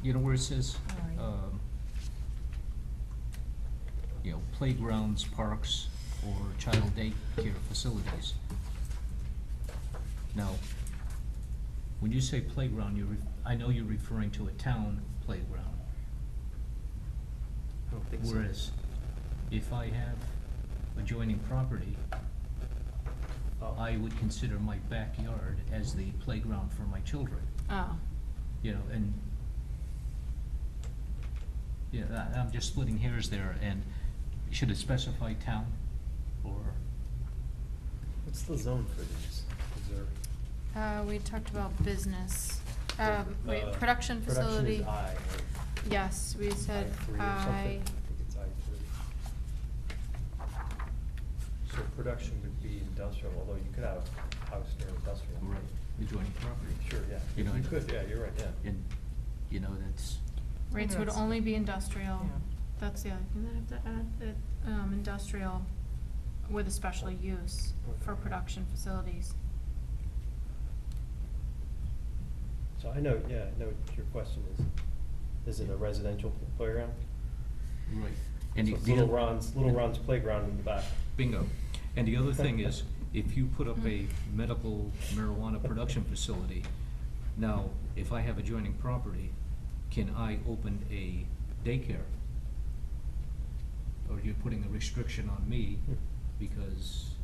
you know where it says, Oh, yeah. you know, playgrounds, parks, or child daycare facilities. Now, when you say playground, I know you're referring to a town playground. I don't think so. Whereas, if I have adjoining property, I would consider my backyard as the playground for my children, oh, you know, and, yeah, I'm just splitting hairs there, and should it specify town, or? What's the zone for these? Is there? we talked about business, wait, Uh, production facility. Production is I, right? Yes, we said I3 or something. I think it's I3. So production would be industrial, although you could have house near industrial. Adjoining property. Sure, yeah. You know, You could, yeah, you're right, yeah. And, you know, that's, Rates would That's- only be industrial. Yeah. That's the other thing that I have to add, that, industrial with a special use for production facilities. So I know, yeah, I know what your question is it a residential playground? Right. And So the- it's the Little other- Ron's playground in the back. Bingo. And the other thing is, if you put up a medical marijuana production facility, now, if I have adjoining property, can I open a daycare? Or you're putting a restriction on me because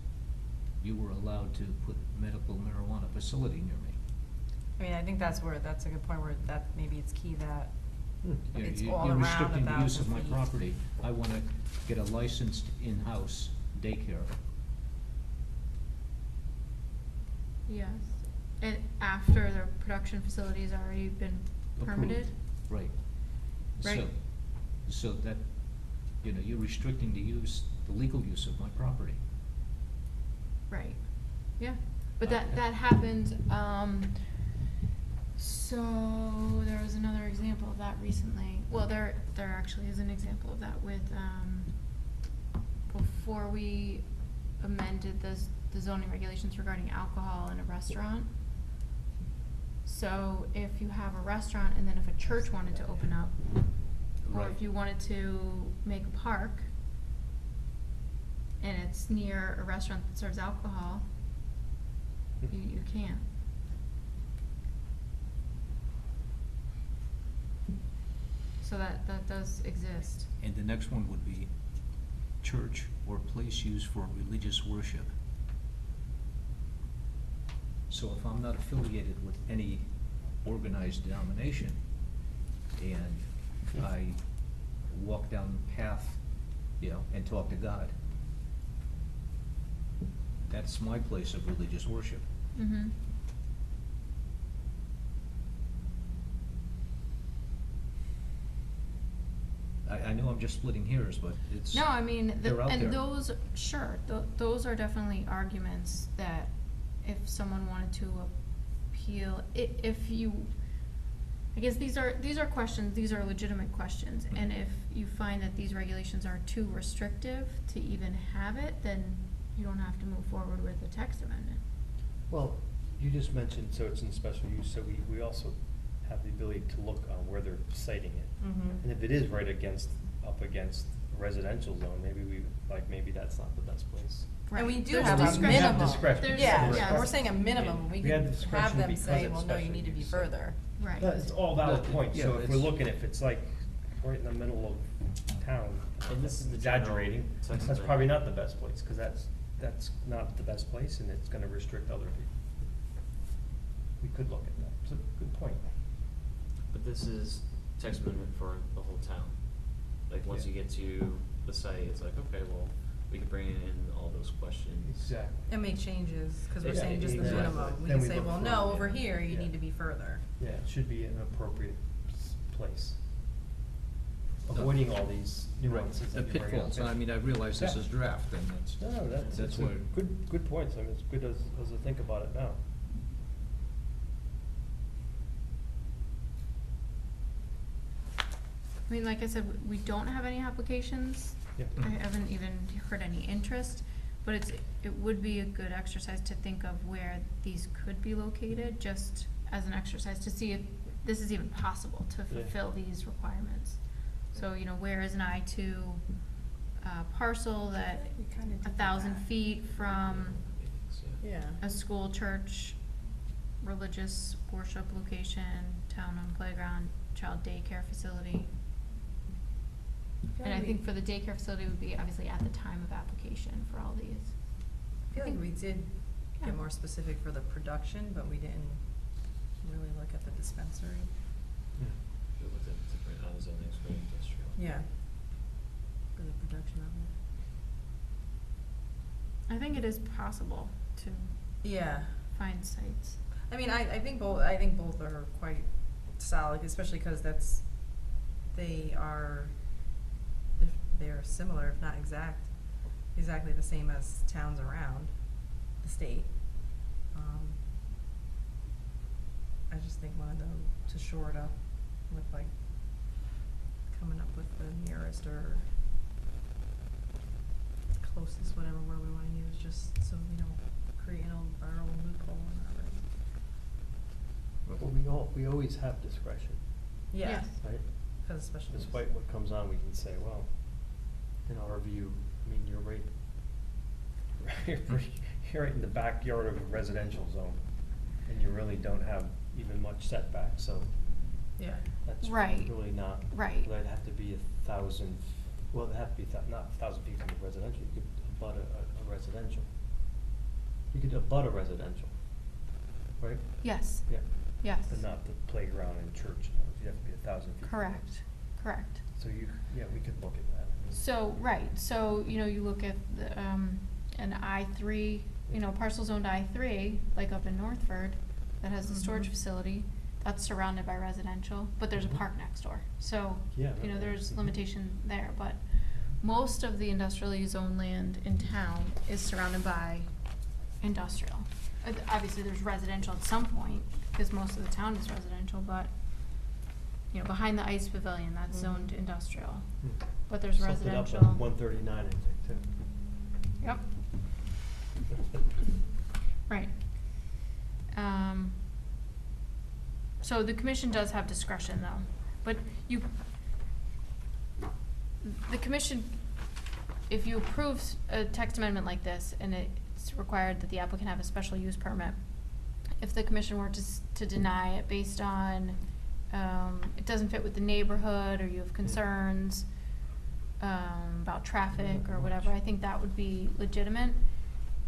you were allowed to put medical marijuana facility near me? I mean, I think that's a good point where maybe it's key that You're- it's you're- all You're around restricting the use of 1,000 my feet. property. I wanna get a licensed in-house daycare. Yes. And after the production facility's already been permitted? Approved. Right. Right. So that, you're restricting the use, the legal use of my property. Right, yeah, but that happened, so there was another example of that recently. Well, there actually is an example of that with, before we amended the zoning regulations regarding alcohol in a restaurant. So if you have a restaurant and then if a church wanted to open up, or Right. if you wanted to make a park, and it's near a restaurant that serves alcohol, you can't. So that does exist. And the next one would be church or place used for religious worship. So if I'm not affiliated with any organized denomination, and I walk down the path, and talk to God, that's my place of religious worship. Mm-hmm. I know I'm just splitting hairs, but it's. No, I mean, they're out there. and those, sure, those are definitely arguments that if someone wanted to appeal, if you, I guess these are questions, these are legitimate questions, and if you find that these regulations are too restrictive to even have it, then you don't have to move forward with a text amendment. Well, you just mentioned, so it's in special use, so we also have the ability to look on where they're citing it. Mhm. And if it is right up against a residential zone, maybe that's not the best place. And we Right. do There's have a discretion. minimum. Discretion. There's- Yeah, yeah. we're saying a minimum, we We have could the discretion have them because say, it's well, no, you special need to be use. further. Right. It's all valid But, points, yeah, so if we're it's- looking, if it's like right in the middle of town, And this is the exaggerating, general text that's amendment. probably not the best place, cause that's not the best place and it's gonna restrict other people. We could look at that, it's a good point. But this is text amendment for the whole town. Like, once Yeah. you get to the site, it's like, okay, well, we can bring in all those questions. Exactly. And make changes, cause we're Yeah, saying just the exactly. minimum. We Then can we say, look well, for no, it, over yeah. here, you Yeah. need to be further. Yeah, it should be an appropriate place. No. Avoiding all these nuances The that you bring up. pitfalls, I mean, I realize this Yeah. is draft, and that's. No, that's where. good points, I mean, it's good as I think about it now. I mean, like I said, we don't have any applications. Yeah. I haven't even heard any interest, but it would be a good exercise to think of where these could be located, just as an exercise to see if this is even possible to Yeah. fulfill these requirements. So, where is an I-2 parcel that We kinda did 1,000 that. feet from Yeah. a school, church, religious worship location, town-owned playground, child daycare facility. And I think for the daycare facility would be obviously at the time of application for all these. I feel like we did Yeah. get more specific for the production, but we didn't really look at the dispensary. We looked at different zonings for industrial. Yeah. For the production of it. I think it is possible to Yeah. find sites. I mean, I think both are quite solid, especially because they are similar, if not exactly the same as towns around the state. I just think one of them to shore it up with coming up with the nearest or closest, whatever word we just so we don't create our own loophole in our regs. Well, we always have discretion, Yeah, right? because especially. Despite what comes on, we can say, well, in our view, I mean, you're right, you're right in the backyard of a residential zone, and you really don't have even much setback, so Yeah. that's Right. really not. Right. That'd have to be 1,000, well, it'd have to be not 1,000 feet from the residential, you could abut a residential. You could abut a residential, right? Yes, Yeah. yes. But not the playground and church, you'd have to be 1,000 feet. from Correct, those. correct. So yeah, we could look at that. I mean, So, right, so, you look at the, an I-3, parcel zoned I-3, like up in Northford, that has a storage Mhm. facility, that's surrounded by residential, but there's a Mhm. park next door. So, Yeah, there's mhm. limitation there, but most of the industrially zoned land in town is surrounded by industrial. Obviously, there's residential at some point, because most of the town is residential, but, behind the ice pavilion, that's zoned industrial. Hmm. But there's Something residential. up on 139, I think, too. Yep, right. So the commission does have discretion though, but the commission, if you approve a text amendment like this and it's required that the applicant have a special use permit, if the commission were to deny it based on, it doesn't fit with the neighborhood, or you have concerns, about traffic or whatever, I think that would be legitimate.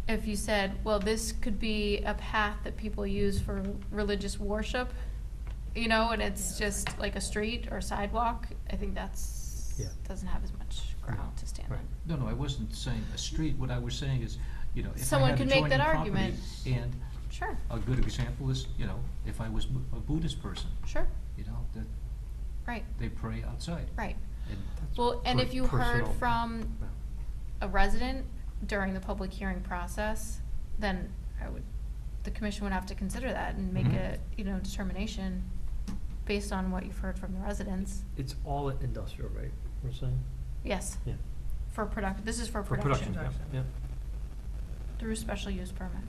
If you said, well, this could be a path that people use for religious worship, and it's just like a street or sidewalk, I think that's, Yeah. doesn't have as much ground to stand on. Right. No, I wasn't saying a street, what I was saying is, if I Someone had could make that adjoining property, argument. and Sure, a good example is, if I was a Buddhist person, sure, that right, they pray outside. right. And Well, and if you heard personal. from Yeah. a resident during the public hearing process, then the commission would have to consider that and make Mhm. a, determination based on what you've heard from the residents. It's all industrial, right, we're saying? Yes, Yeah. this is for For production, yeah, yeah. through special use permit.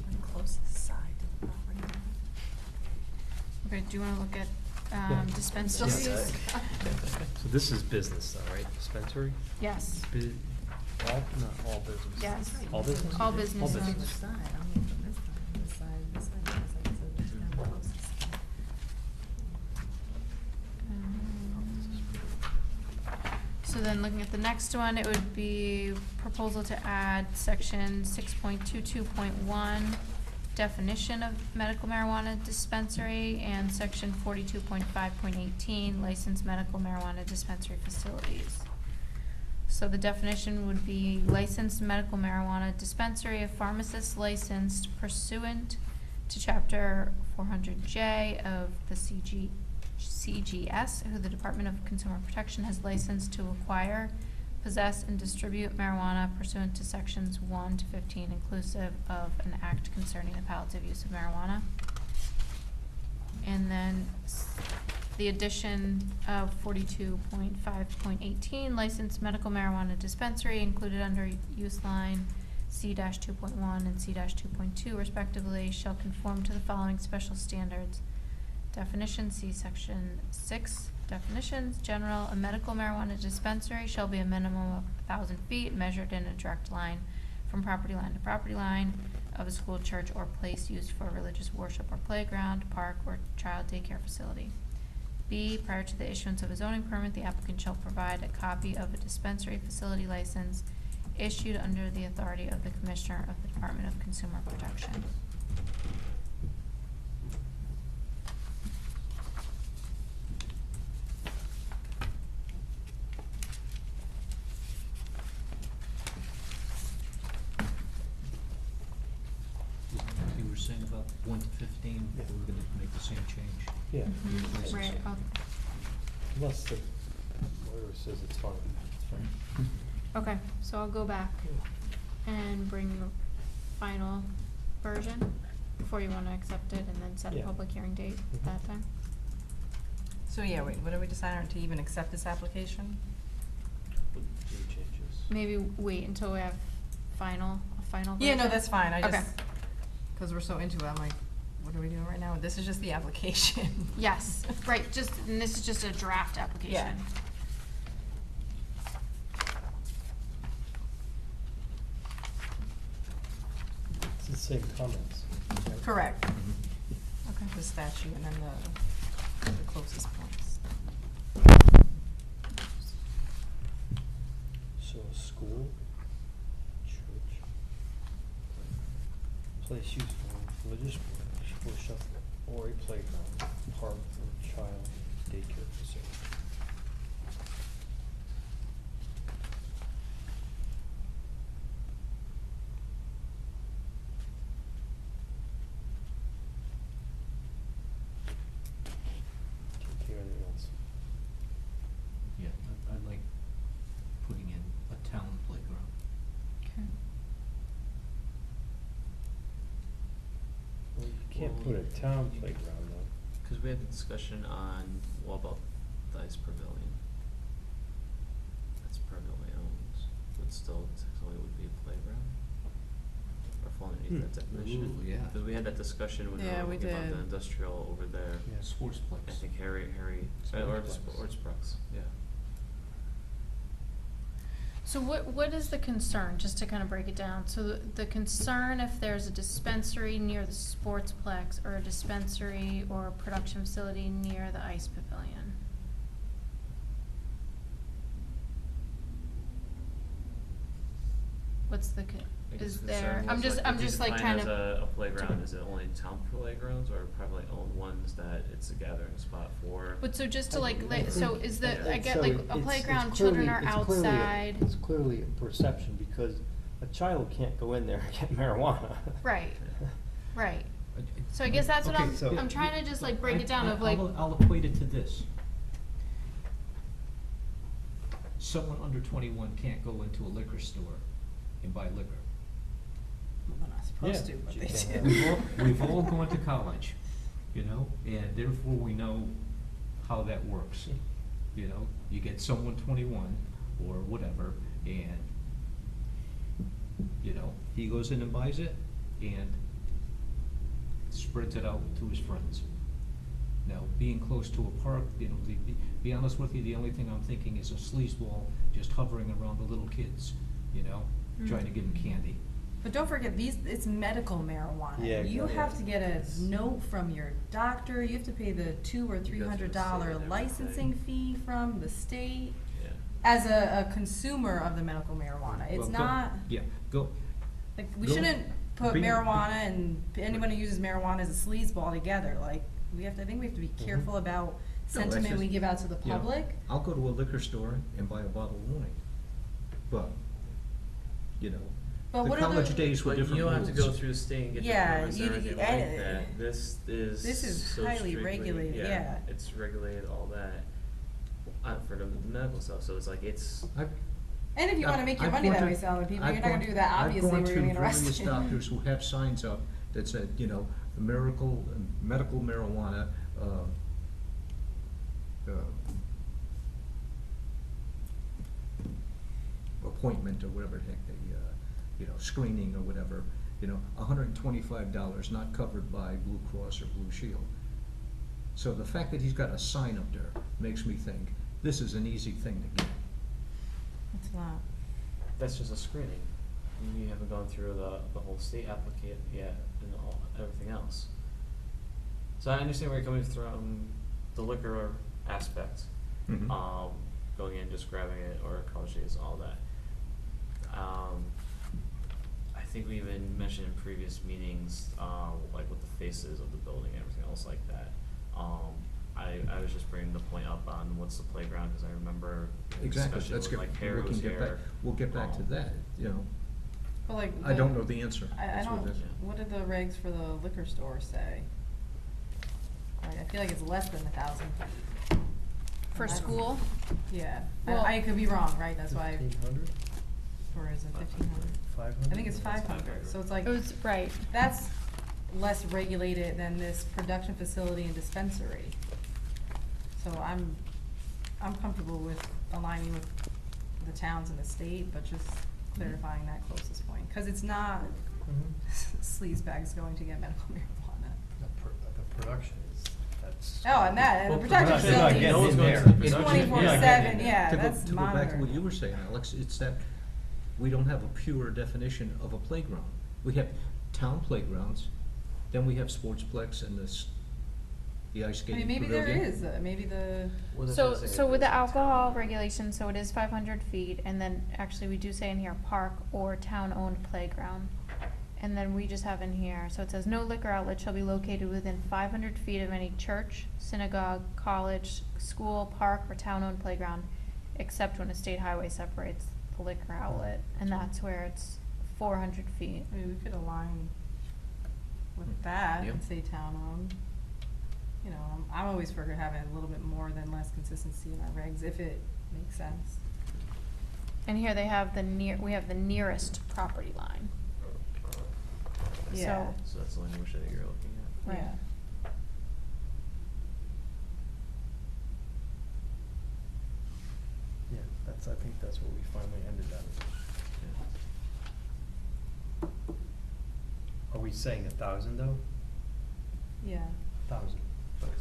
The closest side to the property line. Okay, do you wanna look at, Yeah. dispensaries? So this is business though, right, dispensary? Yes, Not all business. yes. All business? All business. All On the business. side, I don't mean from this side, this side, because like I said, it's kind of closest. So then looking at the next one, it would be proposal to add section 6.22.1, definition of medical marijuana dispensary, and section 42.5.18, licensed medical marijuana dispensary facilities. So the definition would be licensed medical marijuana dispensary, a pharmacist licensed pursuant to chapter 400J of the CGS, who the Department of Consumer Protection has licensed to acquire, possess, and distribute marijuana pursuant to sections 1 to 15 inclusive of an act concerning the palliative use of marijuana. And then the addition of 42.5.18, licensed medical marijuana dispensary included under use line C-2.1 and C-2.2 respectively shall conform to the following special standards. Definition, see section 6, definitions, general, a medical marijuana dispensary shall be a minimum of 1,000 feet measured in a direct line from property line to property line of a school, church, or place used for religious worship or playground, park, or child daycare facility. B, prior to the issuance of a zoning permit, the applicant shall provide a copy of a dispensary facility license issued under the authority of the Commissioner of the Department of Consumer Protection. You were saying about 1 to 15, Yeah. we were gonna make the same change. Yeah. Mhm, right, Unless the lawyer says it's fine, it's fine. okay, so I'll go back and bring the final version. before you wanna accept it and then set a Yeah. public hearing date at that time? So yeah, wait, what did we decide on to even accept this application? With few changes. Maybe wait until we have a final Yeah, no, version? that's fine, I Okay. just, cause we're so into it, I'm like, what are we doing right now? This is just the application. Yes, right, and this is just a draft application. It's the same comments. right? Correct. Okay. The statute and then the closest points. So a school, church, place used for religious worship, or a playground, park, or child daycare facility. Can't think of anything else. Yeah, I'd like putting in a town playground. Okay. Well, you can't put a town playground though. Cause we had the discussion on, what about the ice pavilion? That's privately owned, but still technically would be a playground? Or fall underneath that definition? Ooh, yeah. Cause we had that discussion when we Yeah, were we looking about did. the industrial over there. Yeah. Sportsplex. I think Harry, Sportsplex, yeah. So what is the concern, just to kind of break it down? So the concern if there's a dispensary near the sportsplex or a dispensary or a production facility near the ice pavilion? What's the, I guess is the there, concern I'm was, just, like, I'm if you just like define kind as of. a playground, is it only town playgrounds or privately owned ones that it's a gathering spot for? But so just to like, I so think is the, Yeah. I get So like it's- a it's playground, clearly- children are it's clearly a- outside. It's clearly a perception because a child can't go in there and get marijuana. Right, right. So I guess that's what Okay, so- I'm trying to just like break it down of like, I'll equate it to this. Someone under 21 can't go into a liquor store and buy liquor. They're not supposed Yeah, to, but you they can do. have- We've all gone to college, you know, and therefore we know how that works. You know, you get someone 21 or whatever, and, you know, he goes in and buys it and spreads it out to his friends. Now, being close to a park, you know, be honest with you, the only thing I'm thinking is a sleazeball just hovering around the little kids, you know, trying to give them candy. But don't forget, it's medical marijuana. Yeah, You exactly. have to get a note from your doctor, you have to pay the $200 or $300 and licensing everything. fee from the state. Yeah. As a consumer of the medical marijuana, it's Well, go- not, Yeah, go, like, we go- shouldn't put bring- marijuana and anyone who uses marijuana as a sleazeball together, like, I think we have to be careful about that's sentiment just- we give out to the you know, public. I'll go to a liquor store and buy a bottle of wine, but, you know, But the what are the- college days were But different you don't have to go rules. through the state and get the Yeah, permits and you- everything like that. This is This is so highly strictly- regulated, yeah. It's regulated, all that, for the medical stuff, so it's like, it's, I've- And if you wanna I've- make your I've money that gone way to- selling to people, I've you're not gonna gone- do that obviously where you're gonna get I've gone to arrested. various doctors who have signs up that said, you know, medical marijuana, appointment or whatever the heck they, you know, screening or whatever, you know, $125 not covered by Blue Cross or Blue Shield. So the fact that he's got a sign up there makes me think, this is an easy thing to get. It's not. that's just a screening. You haven't gone through the whole state applicant yet and everything else. So I understand where you're coming from, the liquor aspect, Mhm. going in, just grabbing it, or college days, all that. I think we even mentioned in previous meetings, like with the faces of the building and everything else like that. I was just bringing the point up on what's the playground, cause I remember the Exactly, discussion let's with get, like Harry we was can get back, here. we'll get back to that, you know. But like. I don't know the answer. I That's what don't, it is. what did the regs for the liquor store say? I feel like it's less than 1,000 feet. for I don't- school, Yeah, Well- I could be wrong, right, that's why, 1,500? or is it 1,500? 500? I think it's 500, so it's like, it was, right, that's less regulated than this production facility and dispensary. So I'm comfortable with aligning with the towns and the state, but just clarifying that closest point, cause it's not sleazebags going to get medical marijuana. The production is, that's. Oh, and that, and the Well, production production, facility yeah, no one's is going to there. production. 24/7, yeah, To go- that's To go back to monitored. what you were saying, Alex, it's that we don't have a pure definition of a playground. We have town playgrounds, then we have sportsplex and the ice I skating mean, pavilion. maybe there is, maybe the, So with the alcohol regulation, so it is 500 feet, and then actually we do say in here, park or town-owned playground. And then we just have in here, so it says, no liquor outlet shall be located within 500 feet of any church, synagogue, college, school, park, or town-owned playground, except when a state highway separates the liquor outlet, and that's where it's 400 feet. I mean, we could align with that Yep. and say town-owned. You know, I'm always for having a little bit more than less consistency in our regs, if it makes sense. And here they have we have the nearest property line. Yeah. So that's the language that you're looking at. Right. Yeah. Yeah, I think that's what we finally ended up. Are we saying 1,000 though? Yeah, 1,000,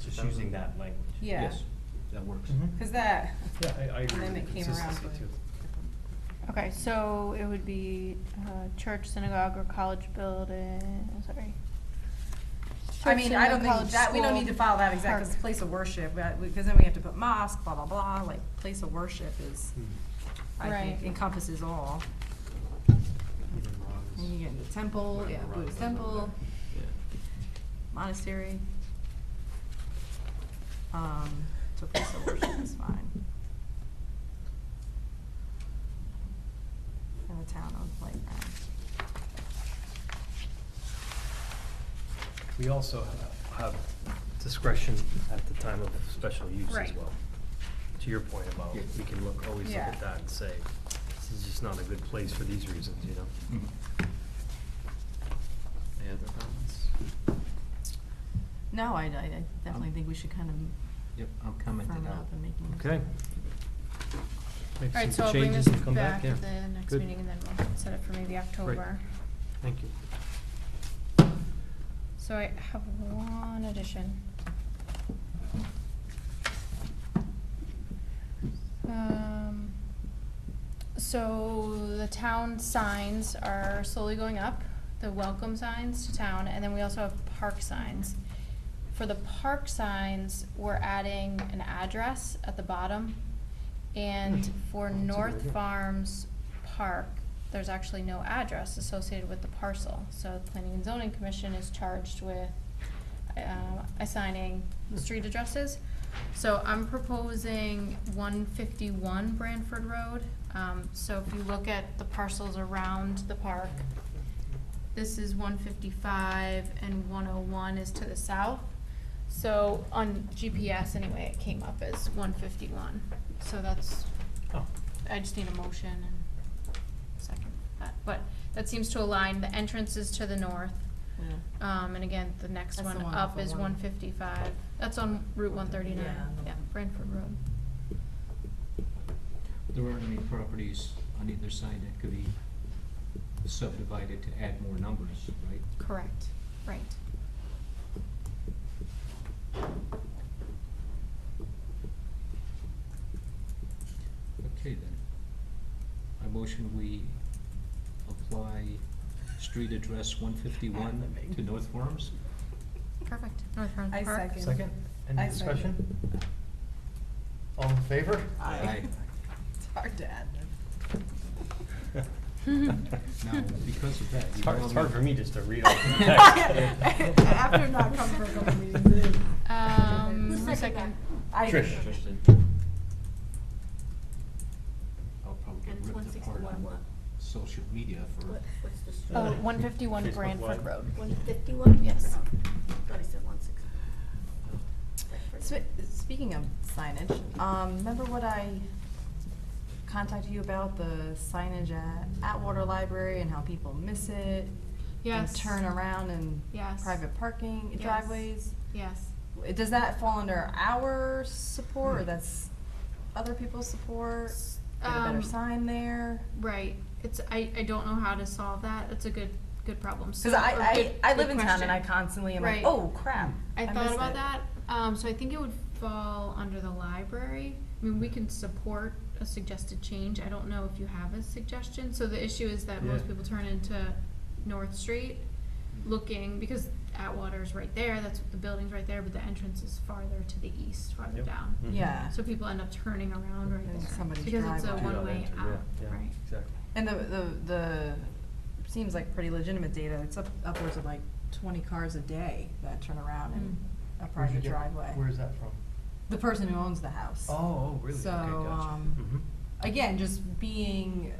just 1,000. using that language. yeah. Yes, that works. Cause that, Yeah, I agree and then with it the came around consistency to too. Okay, so it would be church, synagogue, or college building, sorry. I mean, I don't think College, that, we don't school, need to follow that exact, cause park. it's place of worship, because then we have to put mosque, blah, blah, blah, like, place of worship is, I think Right. encompasses all. Even And Ron's. you get into temple, yeah, Ron's Buddhist over temple, monastery. So place of worship is fine. And the town-owned playground. We also have discretion at the time of special use as Right. well. To your point about, Yeah. we can always look Yeah. at that and say, this is just not a good place for these reasons, you know? Mhm. Any other comments? No, I definitely think we should kind of Yep, I'm commenting firm it out. up and making. Okay. Make Alright, so some I'll bring changes this and come back yeah. at the next Good. meeting, and then we'll set it for maybe October. Thank you. So I have one addition. So the town signs are slowly going up, the welcome signs to town, and then we also have park signs. For the park signs, we're adding an address at the bottom. And for That's a good North idea. Farms Park, there's actually no address associated with the parcel. So the Planning and Zoning Commission is charged with assigning street addresses. So I'm proposing 151 Branford Road. So if you look at the parcels around the park, this is 155 and 101 is to the south. So on GPS anyway, it came up as 151. So that's, Oh. I just need a motion and second that. But that seems to align. The entrance is to the north. Yeah. And again, the next That's one the one up off of is 155. That's on Route 139, Yeah. yeah, Branford Road. There aren't any properties on either side that could be subdivided to add more numbers, right? Correct, right. Okay then. I motion we apply street address 151 to North Farms. Perfect. North Farms I Park. second. Second, any I second. discussion? All in favor? Aye. It's hard to add. Now, because of that, you It's hard, know it's I'm hard not- for me just to read all the text. After not coming for a couple meetings. Second. I Trish. I'll probably And get ripped 161 apart on what? social media for. What's the street? Oh, 151 Facebook Branford Live. Road. 151? Yes. Oh, thought he said 160. Speaking of signage, remember what I contacted you about, the signage at Atwater Library and how people miss it? Yes. turn around and Yes. private parking Yes. driveways. Yes. Does that fall under our support, or that's other people's support? Get a better sign there? Right. I don't know how to solve that. That's a good problem. Because So- or I good- live good in town and I question. constantly am like, Right. oh crap. I thought missed about it. that. So I think it would fall under the library. I mean, we can support a suggested change. I don't know if you have a suggestion. So the issue is that most Yeah. people turn into North Street looking, because Atwater's right there, that's, the building's right there, but the entrance is farther to the east, farther Yep. down. Yeah. So people end up turning around right In there. somebody's Because it's a driveway. one-way out, right? Exactly. And the seems like pretty legitimate data. It's upwards of like 20 cars a day that turn around in a Where'd you private get- driveway. Where's that from? The person who owns the house. Oh, really? So, Okay, gotcha. Mhm. Again, just being,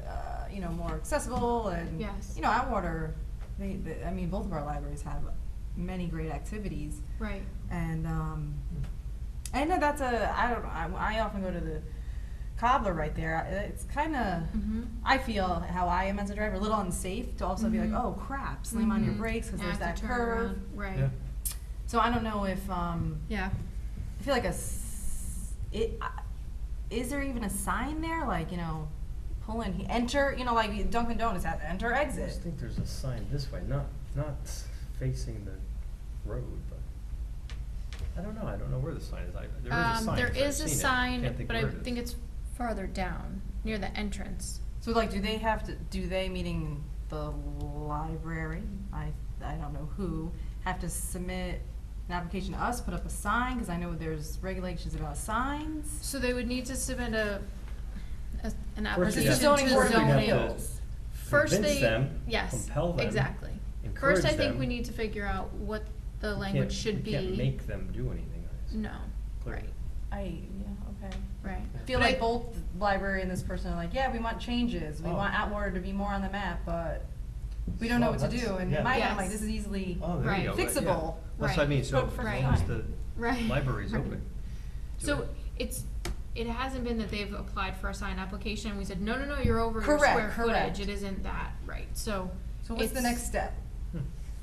more accessible and, Yes. Atwater, I mean, both of our libraries have many great activities. Right. And, I know that's I don't know, I often go to the Cobbler right there. It's kind of, Mm-hmm. I feel how I am as a driver, a little unsafe to also be like, Mhm. oh crap, slam on your Mhm. brakes because Yeah, there's I have that to turn curve. around. Right. Yeah. So I don't know if, Yeah. I feel like is there even a sign there, like, pull in, enter, like Dunkin' Donuts has enter, I exit. just think there's a sign this way, not facing the road, but I don't know where the sign is. There is a sign. There 'cause I've is a seen it. sign, Can't think but I where it is. think it's farther down, near the entrance. So like, do they, meaning the library, I don't know who, have to submit an application to us, put up a sign, because I know there's regulations about signs? So they would need to submit an First application you It's the have- zoning to board of first you have zoning. to appeals. First convince they, them, yes, compel them, exactly. encourage First, I think them. we need to figure out what the You language can't- should be. You can't make them do anything, I see. No, Clearly. right, Okay. right. I feel But like both library and this person are like, yeah, we want changes, we Oh. want Atwater to be more on the map, but we don't know Well, what to that's- do, and yeah. in my head, I'm Yes. like, this is easily Oh, there Right. you go. Right, yeah. fixable. That's what I mean, so But for as long as fine. the Right. library's Right. open. to So it. it hasn't been that they've applied for a sign application, and we said, no, you're over your Correct, square correct. footage, it isn't that, right, so. So what's the it's, next step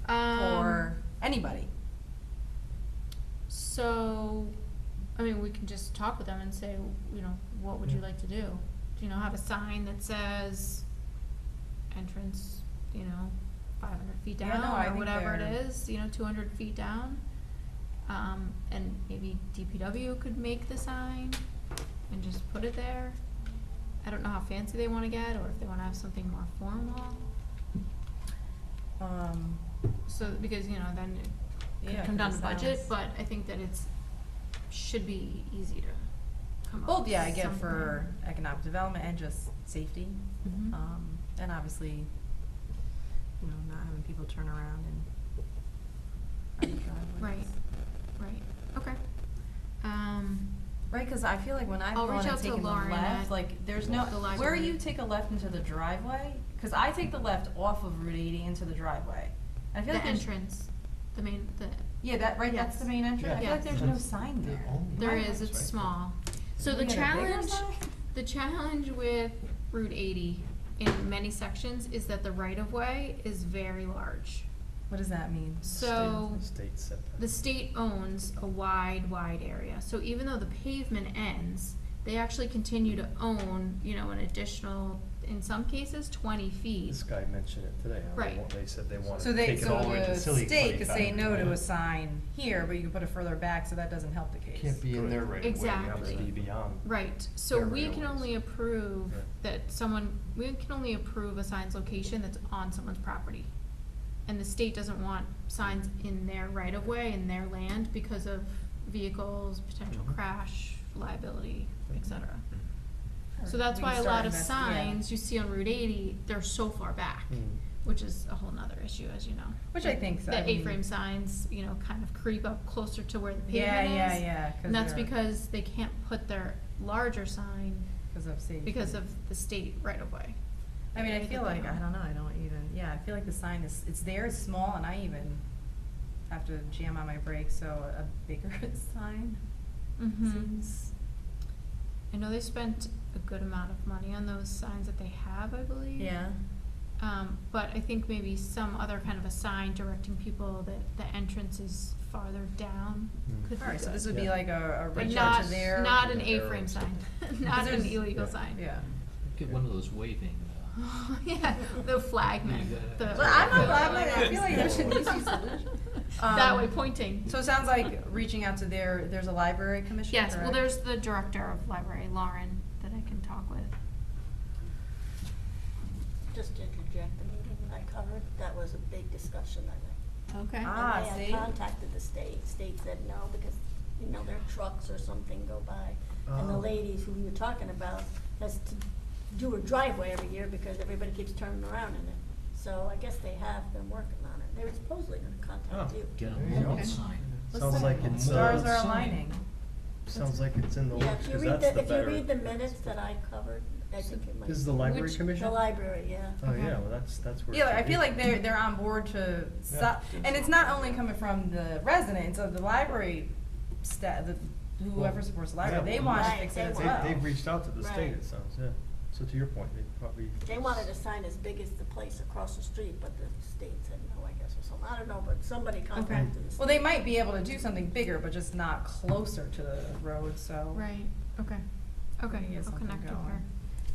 Um, for anybody? So, I mean, we can just talk with them and say, what would you like to do? Have a sign that says entrance, 500 feet Yeah, down, no, I or think whatever it they're- is, 200 feet down. And maybe DPW could make the sign and just put it there. I don't know how fancy they wanna get, or if they wanna have something more formal. So, because, then it Yeah, could come down to 'cause it budget, sounds- but I think that should be easy to come up Both, with yeah, I get for something. economic development and just safety. Mhm. And obviously, not having people turn around and private driveways. Right, okay. Right, cause I feel like when I've I'll gone reach and out to taken the Lauren left, at like, there's the no, where library. you take a left into the driveway, cause I take the left off of Route 80 into the driveway. And I feel The like there's, entrance, the main, yeah, that's Yes. the main entrance, I feel Yeah. like there's no sign there. there Right. is, it's right. small. So Can the we get a bigger challenge, sign? the challenge with Route 80 in many sections is that the right-of-way is very large. What does that mean? So, State setback. the state owns a wide area, so even though the pavement ends, they actually continue to own, an additional, in some cases, 20 feet. This guy mentioned it today, how Right. they said they wanted So to take it all the way to the Silly state could say 25. no to a sign here, but you can put it further back, so that doesn't help the case. Can't be in their right of way, it has Exactly. to be beyond. Right, so Their we right can of ways. only approve Yeah. we can only approve a sign's location that's on someone's property. And the state doesn't want signs in their right of way, in their land, because of vehicles, potential Mhm. crash, liability, et cetera. Or So that's we why can a start lot of yeah. signs you see on Route 80, they're so far back, Mm. which is a whole nother issue, as you know. Which I think, The A-frame signs, kind of creep up closer to where the Yeah, pavement is. yeah, 'cause And that's they're- because they can't put their larger sign Because of safety. because of the state right of way. I mean, I They feel put like, that I on. don't know, I feel like the sign it's there, it's small, and I even have to jam on my brakes, so a bigger sign Mhm. seems. I know they spent a good amount of money on those signs that they have, I believe. Yeah. But I think maybe some other kind of a sign directing people that the entrance is farther down could be Alright, so good. this would be like a But reach out not, to their. not an Yeah, A-frame arrows. sign, not an There's- illegal sign. Yeah. Get one of those waving, Yeah, the flagmen, the. But I feel like there's an easy solution. That way pointing. So it sounds like reaching out to there's a library commission, Yes, well, correct? there's the director of library, Lauren, that I can talk with. Just to interject, the meeting that I covered, that was a big discussion that night. Okay. Ah, And they see? had contacted the state said no, because, you know, their trucks or something go by. And the Oh. ladies who you were talking about has to do her driveway every year because everybody keeps turning around in it. So I guess they have been working on it. They were supposedly gonna contact Oh. you. get a There you go. mobile sign. Sounds like it's, Stars are sign. aligning. sounds like it's in the Yeah, works, if you 'cause read that's the if you better. read the minutes that I covered, I think it might. This is the library Which- commission? The library, yeah. Oh, yeah, well, that's where. Yeah, it like, I should feel be. like they're on board to stop, Yeah. and it's not only coming from the residents of the library whoever supports the library, Yeah, they well, want to Right, fix it they as want- well. They've reached out to the state, Right. it sounds, yeah. So to your point, they probably. They wanted a sign as big as the place across the street, but the state said no, I guess, or something. I don't know, but somebody contacted the state. Well, they might be able to do something bigger, but just not closer to the road, so. Right, okay, We okay, can get I'll something connect with going. her.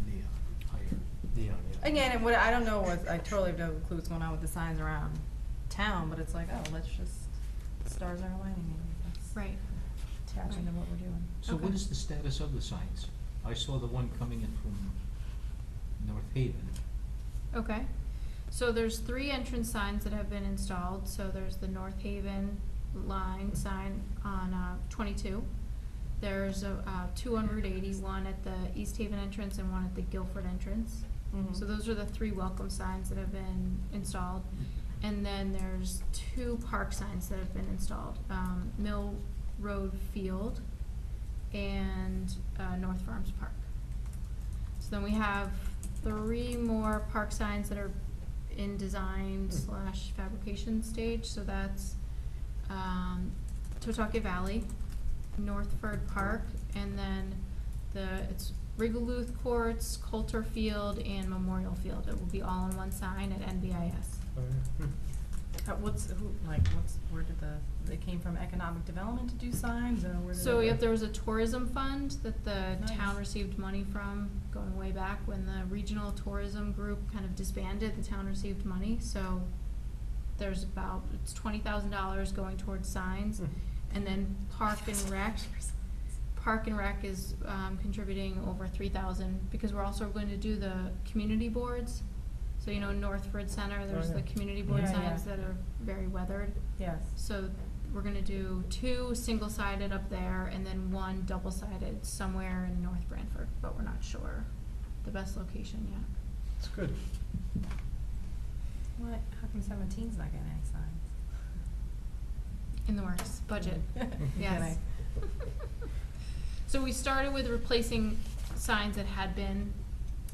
Neon, higher. Neon, yeah. Again, and what, I don't know what, I totally have no clue what's going on with the signs around town, but it's like, oh, let's just, stars are aligning, maybe that's Right, tapped into what we're doing. So what Okay. is the status of the signs? I saw the one coming in from North Haven. okay. So there's 3 entrance signs that have been installed, so there's the North Haven line sign on 22. There's 2 on Route 80, one at the East Haven entrance and one at the Guilford entrance. Mhm. So those are the 3 welcome signs that have been installed. And then there's 2 park signs that have been installed, Mill Road Field and North Farms Park. So then we have 3 more park signs that are in design / fabrication stage, so that's Totucket Valley, Northford Park, and then it's Rigoluth Courts, Coulter Field, and Memorial Field. It will be all on one sign at NBIS. Oh, yeah. Where did they came from economic development to do signs, or where did So, they? yep, there was a tourism fund that the town Nice. received money from, going way back when the regional tourism group kind of disbanded, the town received money, so there's it's $20,000 going towards signs. And then Park and Rec is, contributing over 3,000, because we're also going to do the community boards. So, you know, Northford Center, there's yeah. the community board Yeah, signs yeah. that are very weathered. Yes. So we're gonna do 2 single-sided up there and then 1 double-sided somewhere in North Branford, but we're not sure the best location yet. It's good. What, how come 17's not getting any signs? In the works, budget, Kidding. yes. So we started with replacing signs that had been,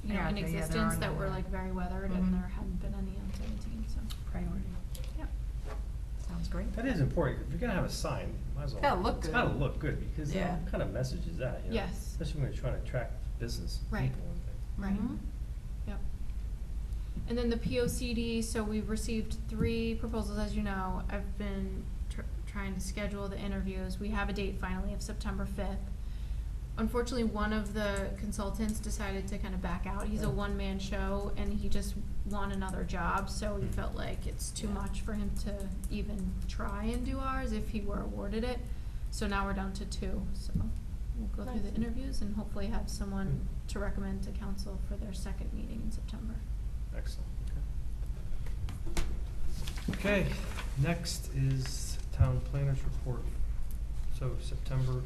you know, in Yeah, there are existence that none were there. like very weathered Mhm. and there hadn't been any on 17, so, Priority. yep. Sounds great. That is important. If you're gonna have a sign, might as well. Gotta look It's good. gotta look good, because Yeah. what kind of message is that, you know? Yes. Especially when you're trying to attract business people Right. and things. Right, Mhm. yep. And then the POCD, so we've received 3 proposals, as you know. I've been trying to schedule the interviews. We have a date finally of September 5th. Unfortunately, one of the consultants decided to kind of back out. He's a one-man show, and he just won another job, so we felt like it's too much for him to even try and do ours if he were awarded it. So now we're down to 2, so we'll go through the Nice. interviews and hopefully have someone to recommend to council for their 2nd meeting in September. Excellent, okay. Okay, next is town planners report. So September.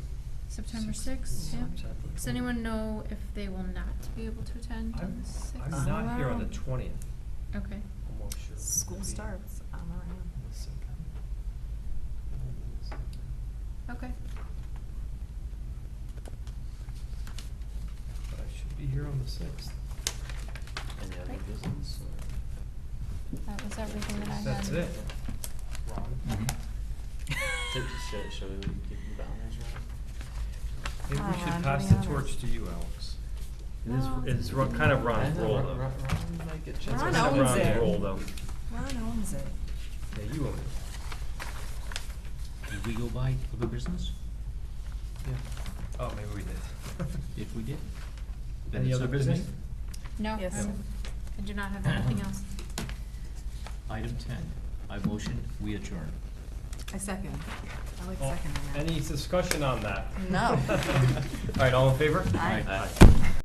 September 6th. 6th, yeah. September Does anyone know if they will not be able to attend on I'm, the 6th? I'm not here on the 20th, Okay, almost sure. School Maybe starts, I'm around. the 2nd. okay. But I should be here on the 6th. Any other Great. business or? That was everything that I had. That's it. Ron? Should we give you banners, Ron? Maybe we Ron, should what pass do the you torch to you, Alex. It's kind of Ron's role, though. Ron It's kind of owns Ron's it. role, though. Ron owns it. Yeah, you own it. Did we go by other business? Oh, maybe we did. If we did? then Any it's other up to business? me. No, Yes. I do not have anything else. Item 10, I motion we adjourn. I second. I like Oh, seconding that. Any discussion on that? No. All right, all in favor? Aye. Aye.